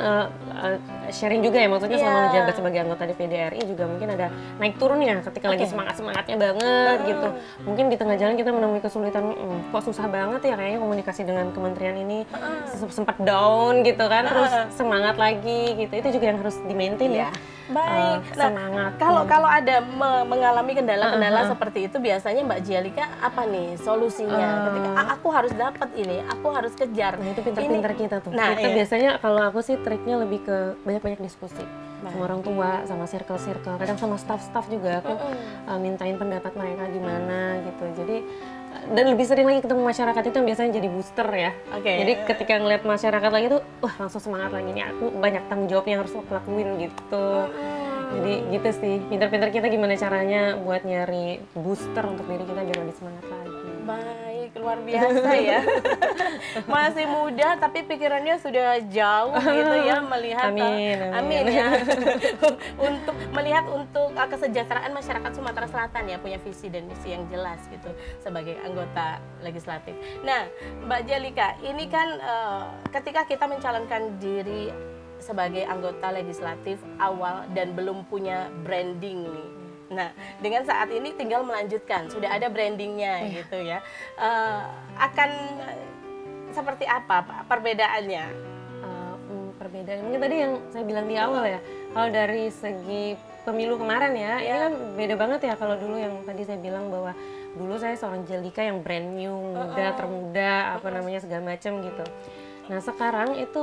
sharing juga ya, maksudnya selama menjabat sebagai anggota DPD RI juga mungkin ada naik turunnya ketika lagi semangat-semangatnya banget gitu. Mungkin di tengah jalan kita menemui kesulitan, kok susah banget ya kayaknya komunikasi dengan kementerian ini, sempat down gitu kan, terus semangat lagi gitu. Itu juga yang harus di-maintain ya. Baik. Semangat. Kalau ada mengalami kendala-kendala seperti itu, biasanya Mbak Jialika apa nih solusinya? Ketika aku harus dapat ini, aku harus kejar. Nah, itu pintar-pintar kita tuh. Kita biasanya kalau aku sih triknya lebih ke banyak-banyak diskusi sama orang tua, sama circle-circle, kadang sama staff-staff juga aku mintain pendapat mereka gimana gitu. Jadi dan lebih sering lagi ketemu masyarakat itu yang biasanya jadi booster ya. Jadi ketika ngeliat masyarakat lagi tuh, wah langsung semangat lagi nih, aku banyak tanggung jawab yang harus aku lakuin gitu. Jadi gitu sih, pintar-pintar kita gimana caranya buat nyari booster untuk diri kita biar lebih semangat lagi. Baik, luar biasa ya. Masih muda tapi pikirannya sudah jauh gitu ya, melihat amin ya. Untuk melihat untuk kesejahteraan masyarakat Sumatera Selatan ya, punya visi dan misi yang jelas gitu sebagai anggota legislatif. Nah, Mbak Jialika, ini kan ketika kita mencalonkan diri sebagai anggota legislatif awal dan belum punya branding nih. Nah, dengan saat ini tinggal melanjutkan, sudah ada brandingnya gitu ya. Akan seperti apa perbedaannya? Perbedaan mungkin tadi yang saya bilang di awal ya, kalau dari segi pemilu kemarin ya, ini kan beda banget ya. Kalau dulu yang tadi saya bilang bahwa dulu saya seorang Jialika yang brand new, muda, termuda, apa namanya segala macam gitu. Nah sekarang itu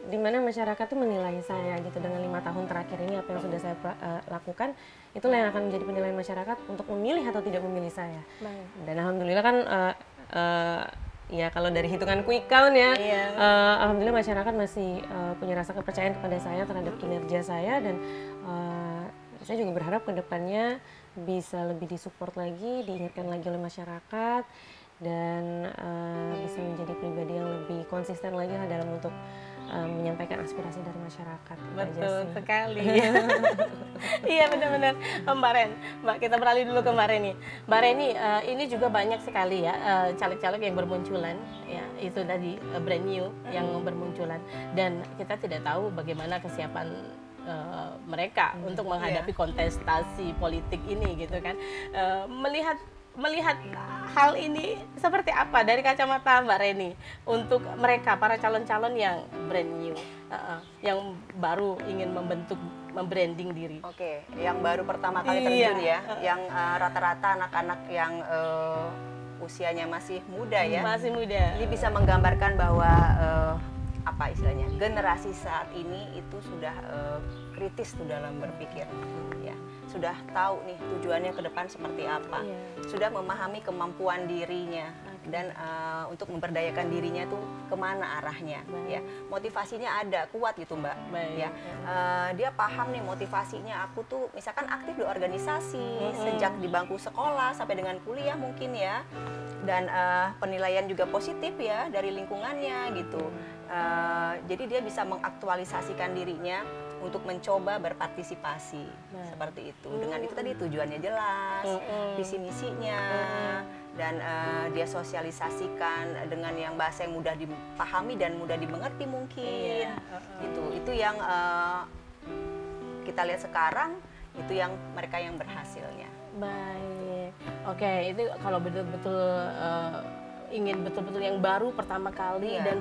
dimana masyarakat tuh menilai saya gitu dengan 5 tahun terakhir ini, apa yang sudah saya lakukan, itulah yang akan menjadi penilaian masyarakat untuk memilih atau tidak memilih saya. Dan alhamdulillah kan ya kalau dari hitungan quick count ya, alhamdulillah masyarakat masih punya rasa kepercayaan kepada saya terhadap kinerja saya, dan saya juga berharap ke depannya bisa lebih disupport lagi, diingatkan lagi oleh masyarakat, dan bisa menjadi pribadi yang lebih konsisten lagi lah dalam untuk menyampaikan aspirasi dari masyarakat. Betul sekali. Iya benar-benar. Mbak Ren, Mbak, kita beralih dulu ke Mbak Reni. Mbak Reni, ini juga banyak sekali ya caleg-caleg yang bermunculan, ya itu tadi brand new yang bermunculan, dan kita tidak tahu bagaimana kesiapan mereka untuk menghadapi kontestasi politik ini gitu kan. Melihat hal ini seperti apa dari kacamata Mbak Reni untuk mereka para calon-calon yang brand new, yang baru ingin membranding diri. Oke, yang baru pertama kali terjun ya, yang rata-rata anak-anak yang usianya masih muda ya. Masih muda. Ini bisa menggambarkan bahwa apa istilahnya, generasi saat ini itu sudah kritis tuh dalam berpikir, ya sudah tahu nih tujuannya ke depan seperti apa, sudah memahami kemampuan dirinya, dan untuk memberdayakan dirinya tuh kemana arahnya, ya motivasinya ada kuat gitu Mbak, ya dia paham nih motivasinya, aku tuh misalkan aktif di organisasi sejak di bangku sekolah sampai dengan kuliah mungkin ya, dan penilaian juga positif ya dari lingkungannya gitu. Jadi dia bisa mengaktualisasikan dirinya untuk mencoba berpartisipasi seperti itu. Dengan itu tadi tujuannya jelas, visi misinya, dan dia sosialisasikan dengan yang bahasa yang mudah dipahami dan mudah dimengerti mungkin. Itu yang kita lihat sekarang, itu yang mereka yang berhasilnya. Baik, oke, itu kalau betul-betul ingin betul-betul yang baru pertama kali dan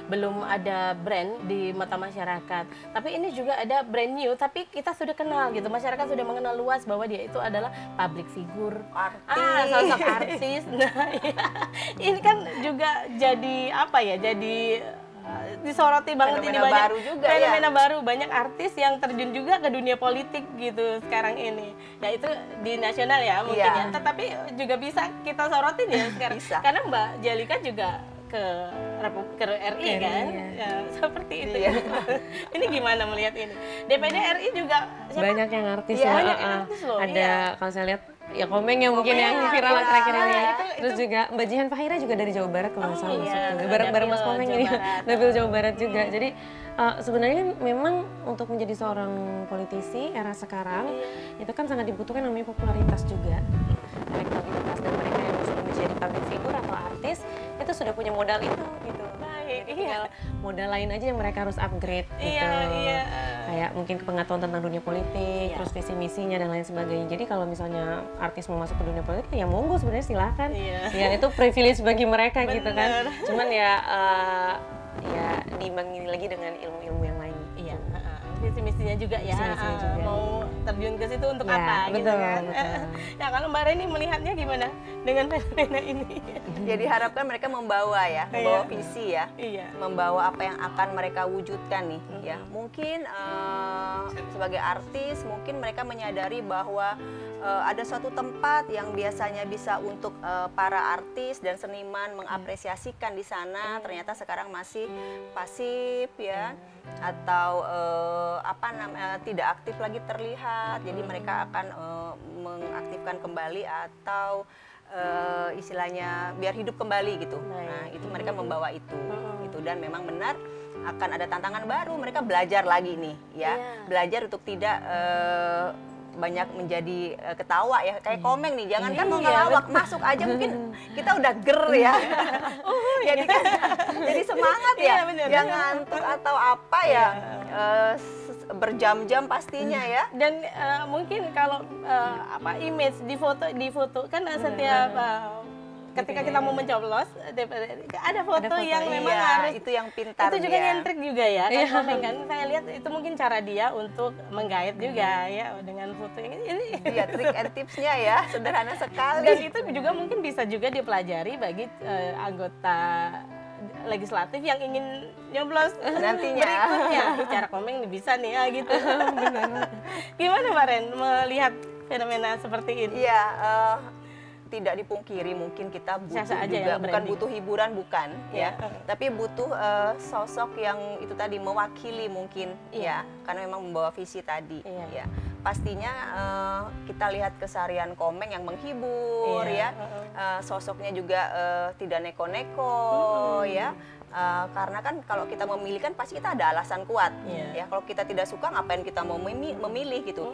belum ada brand di mata masyarakat. Tapi ini juga ada brand new, tapi kita sudah kenal gitu, masyarakat sudah mengenal luas bahwa dia itu adalah public figure, sosok artis. Nah, ini kan juga jadi apa ya? Jadi disoroti banget, ini banyak baru juga fenomena baru, banyak artis yang terjun juga ke dunia politik gitu sekarang ini. Nah itu di nasional ya mungkin ya, tetapi juga bisa kita sorotin ya sekarang. Karena Mbak Jialika juga ke RI kan, ya, seperti itu. Ya. Ini gimana melihat ini? DPD RI juga siapa? Banyak yang artis ya, loh. artis loh. Ada kalau saya lihat ya Komeng yang mungkin yang viral akhir-akhir ini. Terus juga Mbak Jihan Fahira juga dari Jawa Barat kalau nggak salah masuk juga. Bareng Mas Komeng ini, Dapil Jawa Barat juga. Jadi sebenarnya memang untuk menjadi seorang politisi era sekarang itu kan sangat dibutuhkan namanya popularitas juga, elektabilitas, dan mereka yang sudah menjadi public figure atau artis itu sudah punya modal itu gitu. Tinggal modal lain aja yang mereka harus upgrade gitu. Kayak mungkin pengetahuan tentang dunia politik, terus visi misinya dan lain sebagainya. Jadi kalau misalnya artis mau masuk ke dunia politik ya monggo sebenarnya silakan. Ya itu privilege bagi mereka gitu kan. Cuman ya diimbangi lagi dengan ilmu-ilmu yang lain. Iya, visi-misinya juga ya. Mau terjun ke situ untuk apa betul, gitu kan. Betul. Nah, kalau Mbak Reni melihatnya gimana dengan fenomena ini? Ya diharapkan mereka membawa visi ya. Membawa apa yang akan mereka wujudkan nih ya. Mungkin sebagai artis mungkin mereka menyadari bahwa ada suatu tempat yang biasanya bisa untuk para artis dan seniman mengapresiasikan di sana, ternyata sekarang masih pasif ya, atau tidak aktif lagi terlihat. Jadi mereka akan mengaktifkan kembali atau istilahnya biar hidup kembali gitu. Nah itu mereka membawa itu dan memang benar akan ada tantangan baru. Mereka belajar lagi nih ya, belajar untuk tidak banyak menjadi ketawa ya, kayak Komeng nih, jangan kan mau ngelawak, masuk aja mungkin kita udah ger ya. Jadi kan jadi semangat ya, yang ngantuk atau apa ya, berjam-jam pastinya ya. Dan mungkin kalau image di foto kan setiap ketika kita mau mencoblos ada foto yang memang harus itu yang pintar, itu juga nyentrik juga ya kan saya lihat itu mungkin cara dia untuk menggait juga ya dengan foto ini trik and tipsnya ya sederhana sekali, dan itu juga mungkin bisa juga dipelajari bagi anggota legislatif yang ingin nyoblos nantinya berikutnya. Cara Komeng bisa nih ya gitu. Gimana Mbak Ren melihat fenomena seperti ini? Iya, tidak dipungkiri mungkin kita butuh juga, bukan butuh hiburan, bukan ya, tapi butuh sosok yang itu tadi mewakili mungkin ya, karena memang membawa visi tadi ya. Pastinya kita lihat keseharian Komeng yang menghibur ya, sosoknya juga tidak neko-neko ya. Karena kan kalau kita memilih kan pasti kita ada alasan kuat ya. Kalau kita tidak suka ngapain kita mau memilih gitu.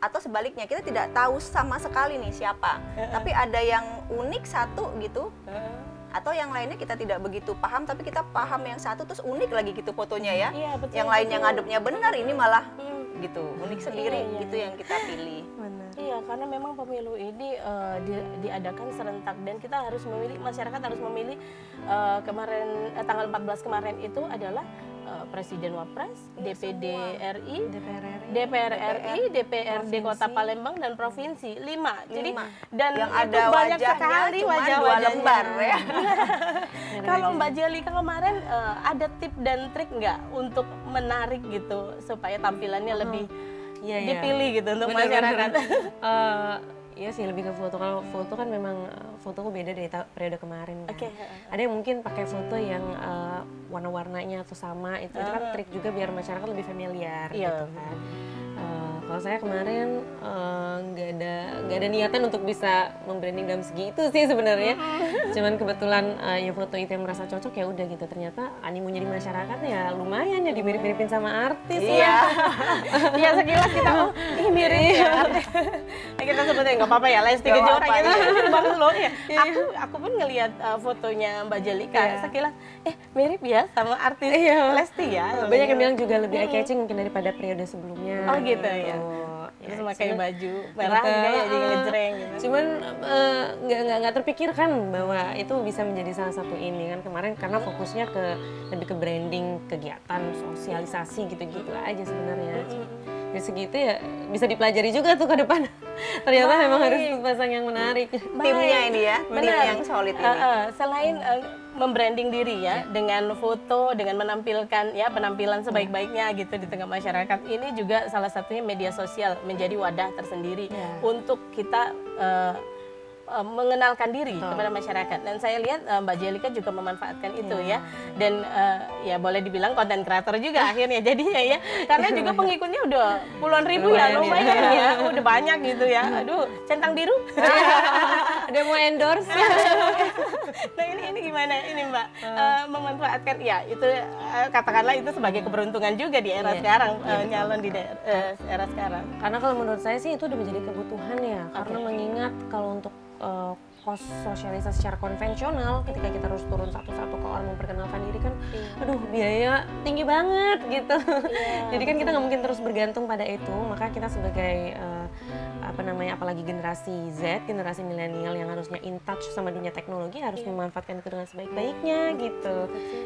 Atau sebaliknya kita tidak tahu sama sekali nih siapa, tapi ada yang unik satu gitu, atau yang lainnya kita tidak begitu paham tapi kita paham yang satu terus unik lagi gitu fotonya ya. Yang lainnya ngadepnya benar, ini malah gitu unik sendiri gitu yang kita pilih. Iya, karena memang pemilu ini diadakan serentak dan kita harus memilih, masyarakat harus memilih. Kemarin tanggal 14 kemarin itu adalah Presiden Wapres, DPD RI, DPR RI, DPRD Kota Palembang dan Provinsi 5. Jadi dan yang itu ada banyak sekali wajah-wajahnya. Lembar ya. Kalau Mbak Jelika kemarin ada tip dan trik nggak untuk menarik gitu supaya tampilannya lebih dipilih gitu untuk masyarakat? Iya sih, lebih ke foto. Kalau foto kan memang fotoku beda dari periode kemarin kan. Ada yang mungkin pakai foto yang warna-warnanya atau sama, itu kan trik juga biar masyarakat lebih familiar gitu kan. Kalau saya kemarin nggak ada niatan untuk bisa membranding dalam segi itu sih sebenarnya. Cuman kebetulan ya foto itu yang merasa cocok ya udah gitu. Ternyata animonya di masyarakat ya lumayan ya, dimirip-miripin sama artis. Iya sekilas kita ini mirip ya. Kita sebutnya nggak apa-apa ya, Lesti Kejora gitu. Banget loh ya. Aku pun ngelihat fotonya Mbak Jelika sekilas mirip ya sama artis Lesti ya. Banyak yang bilang juga lebih eye-catching mungkin daripada periode sebelumnya. Oh gitu ya. Terus pakai baju merah juga ya, jadi ngejreng gitu. Cuman nggak terpikirkan bahwa itu bisa menjadi salah satu ini kan kemarin, karena fokusnya lebih ke branding, kegiatan, sosialisasi gitu-gitu aja sebenarnya. Dari segitu ya bisa dipelajari juga tuh ke depan. Ternyata memang harus pasang yang menarik. Timnya ini ya, tim yang solid ini. Selain membranding diri ya dengan foto, dengan menampilkan ya penampilan sebaik-baiknya gitu di tengah masyarakat, ini juga salah satunya media sosial menjadi wadah tersendiri untuk kita mengenalkan diri kepada masyarakat. Dan saya lihat Mbak Jelika juga memanfaatkan itu ya. Dan ya boleh dibilang konten kreator juga akhirnya jadinya ya. Karena juga pengikutnya udah puluhan ribu ya, lumayan ya. Udah banyak gitu ya. Aduh, centang biru. Ada mau endorse. Nah ini gimana ini Mbak memanfaatkan ya itu katakanlah itu sebagai keberuntungan juga di era sekarang nyalon di era sekarang. Karena kalau menurut saya sih itu udah menjadi kebutuhan ya. Karena mengingat kalau untuk kos sosialisasi secara konvensional ketika kita harus turun satu-satu ke orang memperkenalkan diri kan aduh biaya tinggi banget gitu. Jadi kan kita nggak mungkin terus bergantung pada itu, maka kita sebagai apalagi generasi Z, generasi milenial yang harusnya in touch sama dunia teknologi harus memanfaatkan itu dengan sebaik-baiknya gitu.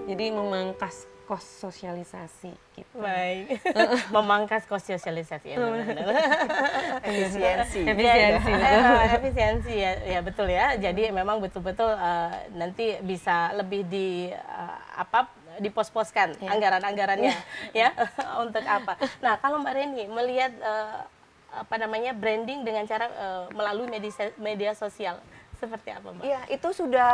Jadi memangkas kos sosialisasi gitu. Baik. Memangkas kos sosialisasi ya. Efisiensi. Efisiensi ya betul ya. Jadi memang betul-betul nanti bisa lebih dipos-poskan anggaran-anggarannya ya untuk apa. Nah, kalau Mbak Reni melihat branding dengan cara melalui media sosial seperti apa Mbak? Iya, itu sudah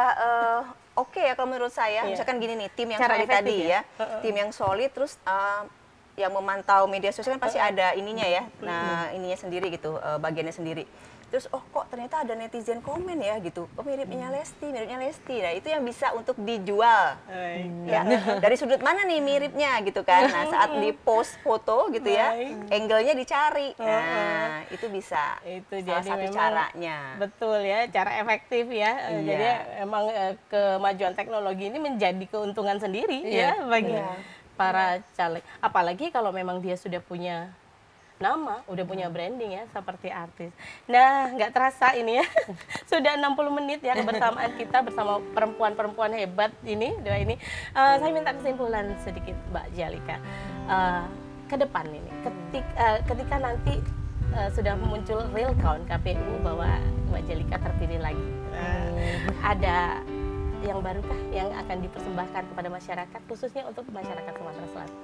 oke ya kalau menurut saya. Misalkan gini nih, tim yang solid tadi ya. Tim yang solid terus yang memantau media sosial kan pasti ada ininya ya. Nah, ininya sendiri gitu, bagiannya sendiri. Terus kok ternyata ada netizen komen ya gitu. Oh miripnya Lesti. Nah, itu yang bisa untuk dijual. Ya, dari sudut mana nih miripnya gitu kan. Nah, saat di post foto gitu ya, angle-nya dicari. Nah, itu bisa. Itu salah satu caranya. Betul ya, cara efektif ya. Jadi emang kemajuan teknologi ini menjadi keuntungan sendiri ya bagi para caleg. Apalagi kalau memang dia sudah punya nama, udah punya branding ya, seperti artis. Nah, nggak terasa ini ya, sudah 60 menit ya kebersamaan kita bersama perempuan-perempuan hebat ini. Saya minta kesimpulan sedikit Mbak Jelika. Ke depan ini, ketika nanti sudah muncul real count KPU bahwa Mbak Jelika terpilih lagi, ada yang barukah yang akan dipersembahkan kepada masyarakat, khususnya untuk masyarakat Sumatera Selatan?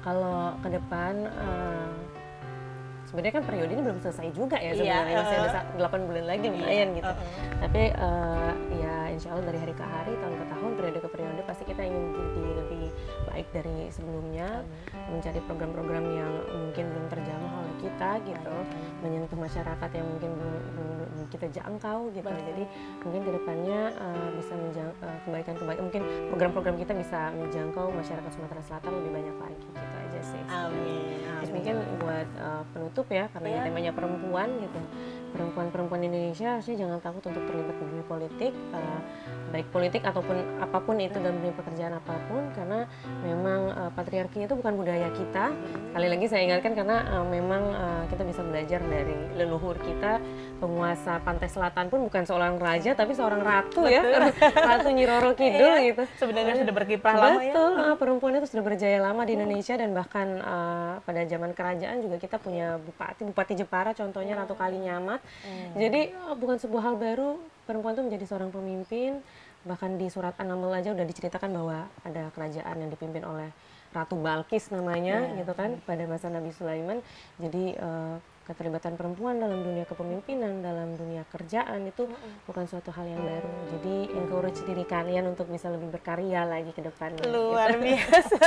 Kalau ke depan, sebenarnya kan periode ini belum selesai juga ya sebenarnya, masih ada 8 bulan lagi lumayan gitu. Tapi ya insya Allah dari hari ke hari, tahun ke tahun, periode ke periode pasti kita ingin jadi lebih baik dari sebelumnya, mencari program-program yang mungkin belum terjamah oleh kita gitu, menyentuh masyarakat yang mungkin belum kita jangkau gitu. Jadi mungkin ke depannya bisa kebaikan-kebaikan, mungkin program-program kita bisa menjangkau masyarakat Sumatera Selatan lebih banyak lagi gitu aja sih. Amin. Terus mungkin buat penutup ya, karena ini temanya perempuan gitu, perempuan-perempuan Indonesia harusnya jangan takut untuk terlibat di dunia politik, baik politik ataupun apapun itu dalam dunia pekerjaan apapun, karena memang patriarki itu bukan budaya kita. Sekali lagi saya ingatkan karena memang kita bisa belajar dari leluhur kita, penguasa pantai selatan pun bukan seorang raja tapi seorang ratu ya, Ratu Nyi Roro Kidul gitu. Sebenarnya sudah berkiprah lama ya. Betul, perempuan itu sudah berjaya lama di Indonesia, dan bahkan pada zaman kerajaan juga kita punya Bupati Jepara contohnya Ratu Kalinyamat. Jadi bukan sebuah hal baru perempuan itu menjadi seorang pemimpin. Bahkan di surat An-Naml aja udah diceritakan bahwa ada kerajaan yang dipimpin oleh Ratu Balkis namanya gitu kan pada masa Nabi Sulaiman. Jadi keterlibatan perempuan dalam dunia kepemimpinan, dalam dunia kerjaan itu bukan suatu hal yang baru. Jadi encourage diri kalian untuk bisa lebih berkarya lagi ke depannya. Luar biasa.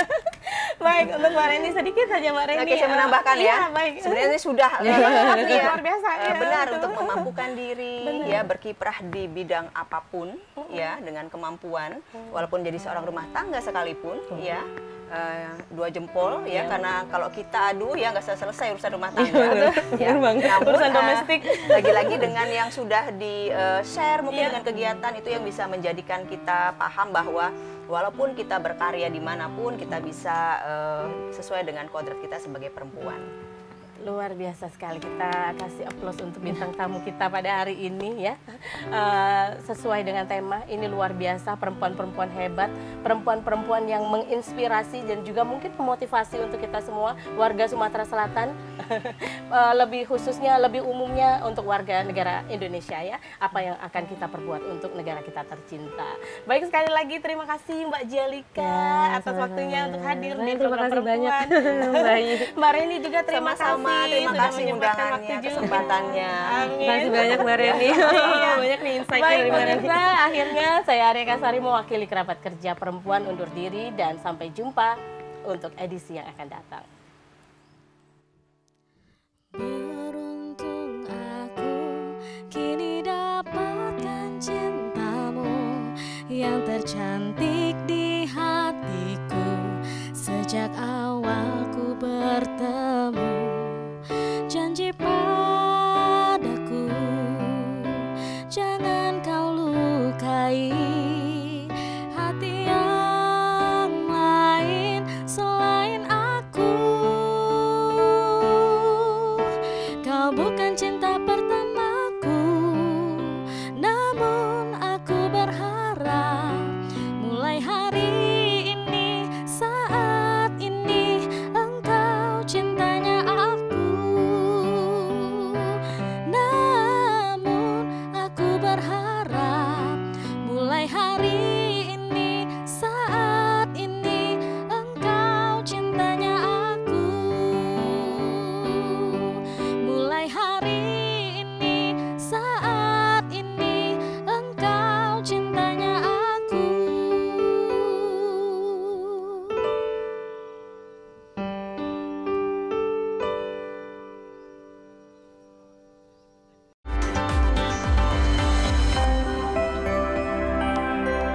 Baik, untuk Mbak Reni sedikit saja Mbak Reni. Oke, saya menambahkan ya. Baik. Sebenarnya ini sudah luar biasa. Benar untuk memampukan diri ya, berkiprah di bidang apapun ya, dengan kemampuan, walaupun jadi seorang rumah tangga sekalipun ya. 2 jempol ya, karena kalau kita ya nggak selesai urusan rumah tangga ya. Namun urusan domestik lagi-lagi dengan yang sudah di share mungkin dengan kegiatan itu yang bisa menjadikan kita paham bahwa walaupun kita berkarya dimanapun kita bisa sesuai dengan kodrat kita sebagai perempuan. Luar biasa sekali, kita kasih aplaus untuk bintang tamu kita pada hari ini ya. Sesuai dengan tema, ini luar biasa, perempuan-perempuan hebat, perempuan-perempuan yang menginspirasi dan juga mungkin memotivasi untuk kita semua warga Sumatera Selatan, lebih khususnya, lebih umumnya untuk warga negara Indonesia ya, apa yang akan kita perbuat untuk negara kita tercinta. Baik, sekali lagi terima kasih Mbak Jelika atas waktunya untuk hadir di program Perempuan. Terima kasih banyak. Mbak Reni juga terima kasih terima kasih undangannya, kesempatannya. Terima kasih banyak Mbak Reni. Banyak nih insight dari Mbak Reni. Akhirnya saya Arya Kasari mewakili kerabat kerja perempuan undur diri dan sampai jumpa untuk edisi yang akan datang. Beruntung aku kini dapatkan cintamu yang tercantik di hatiku. Sejak awal ku bertemu, janji padaku jangan kau lukai hati yang lain selain aku. Kau bukan cinta pertamaku, namun aku berharap mulai hari ini, saat ini engkau cintanya aku. Namun aku berharap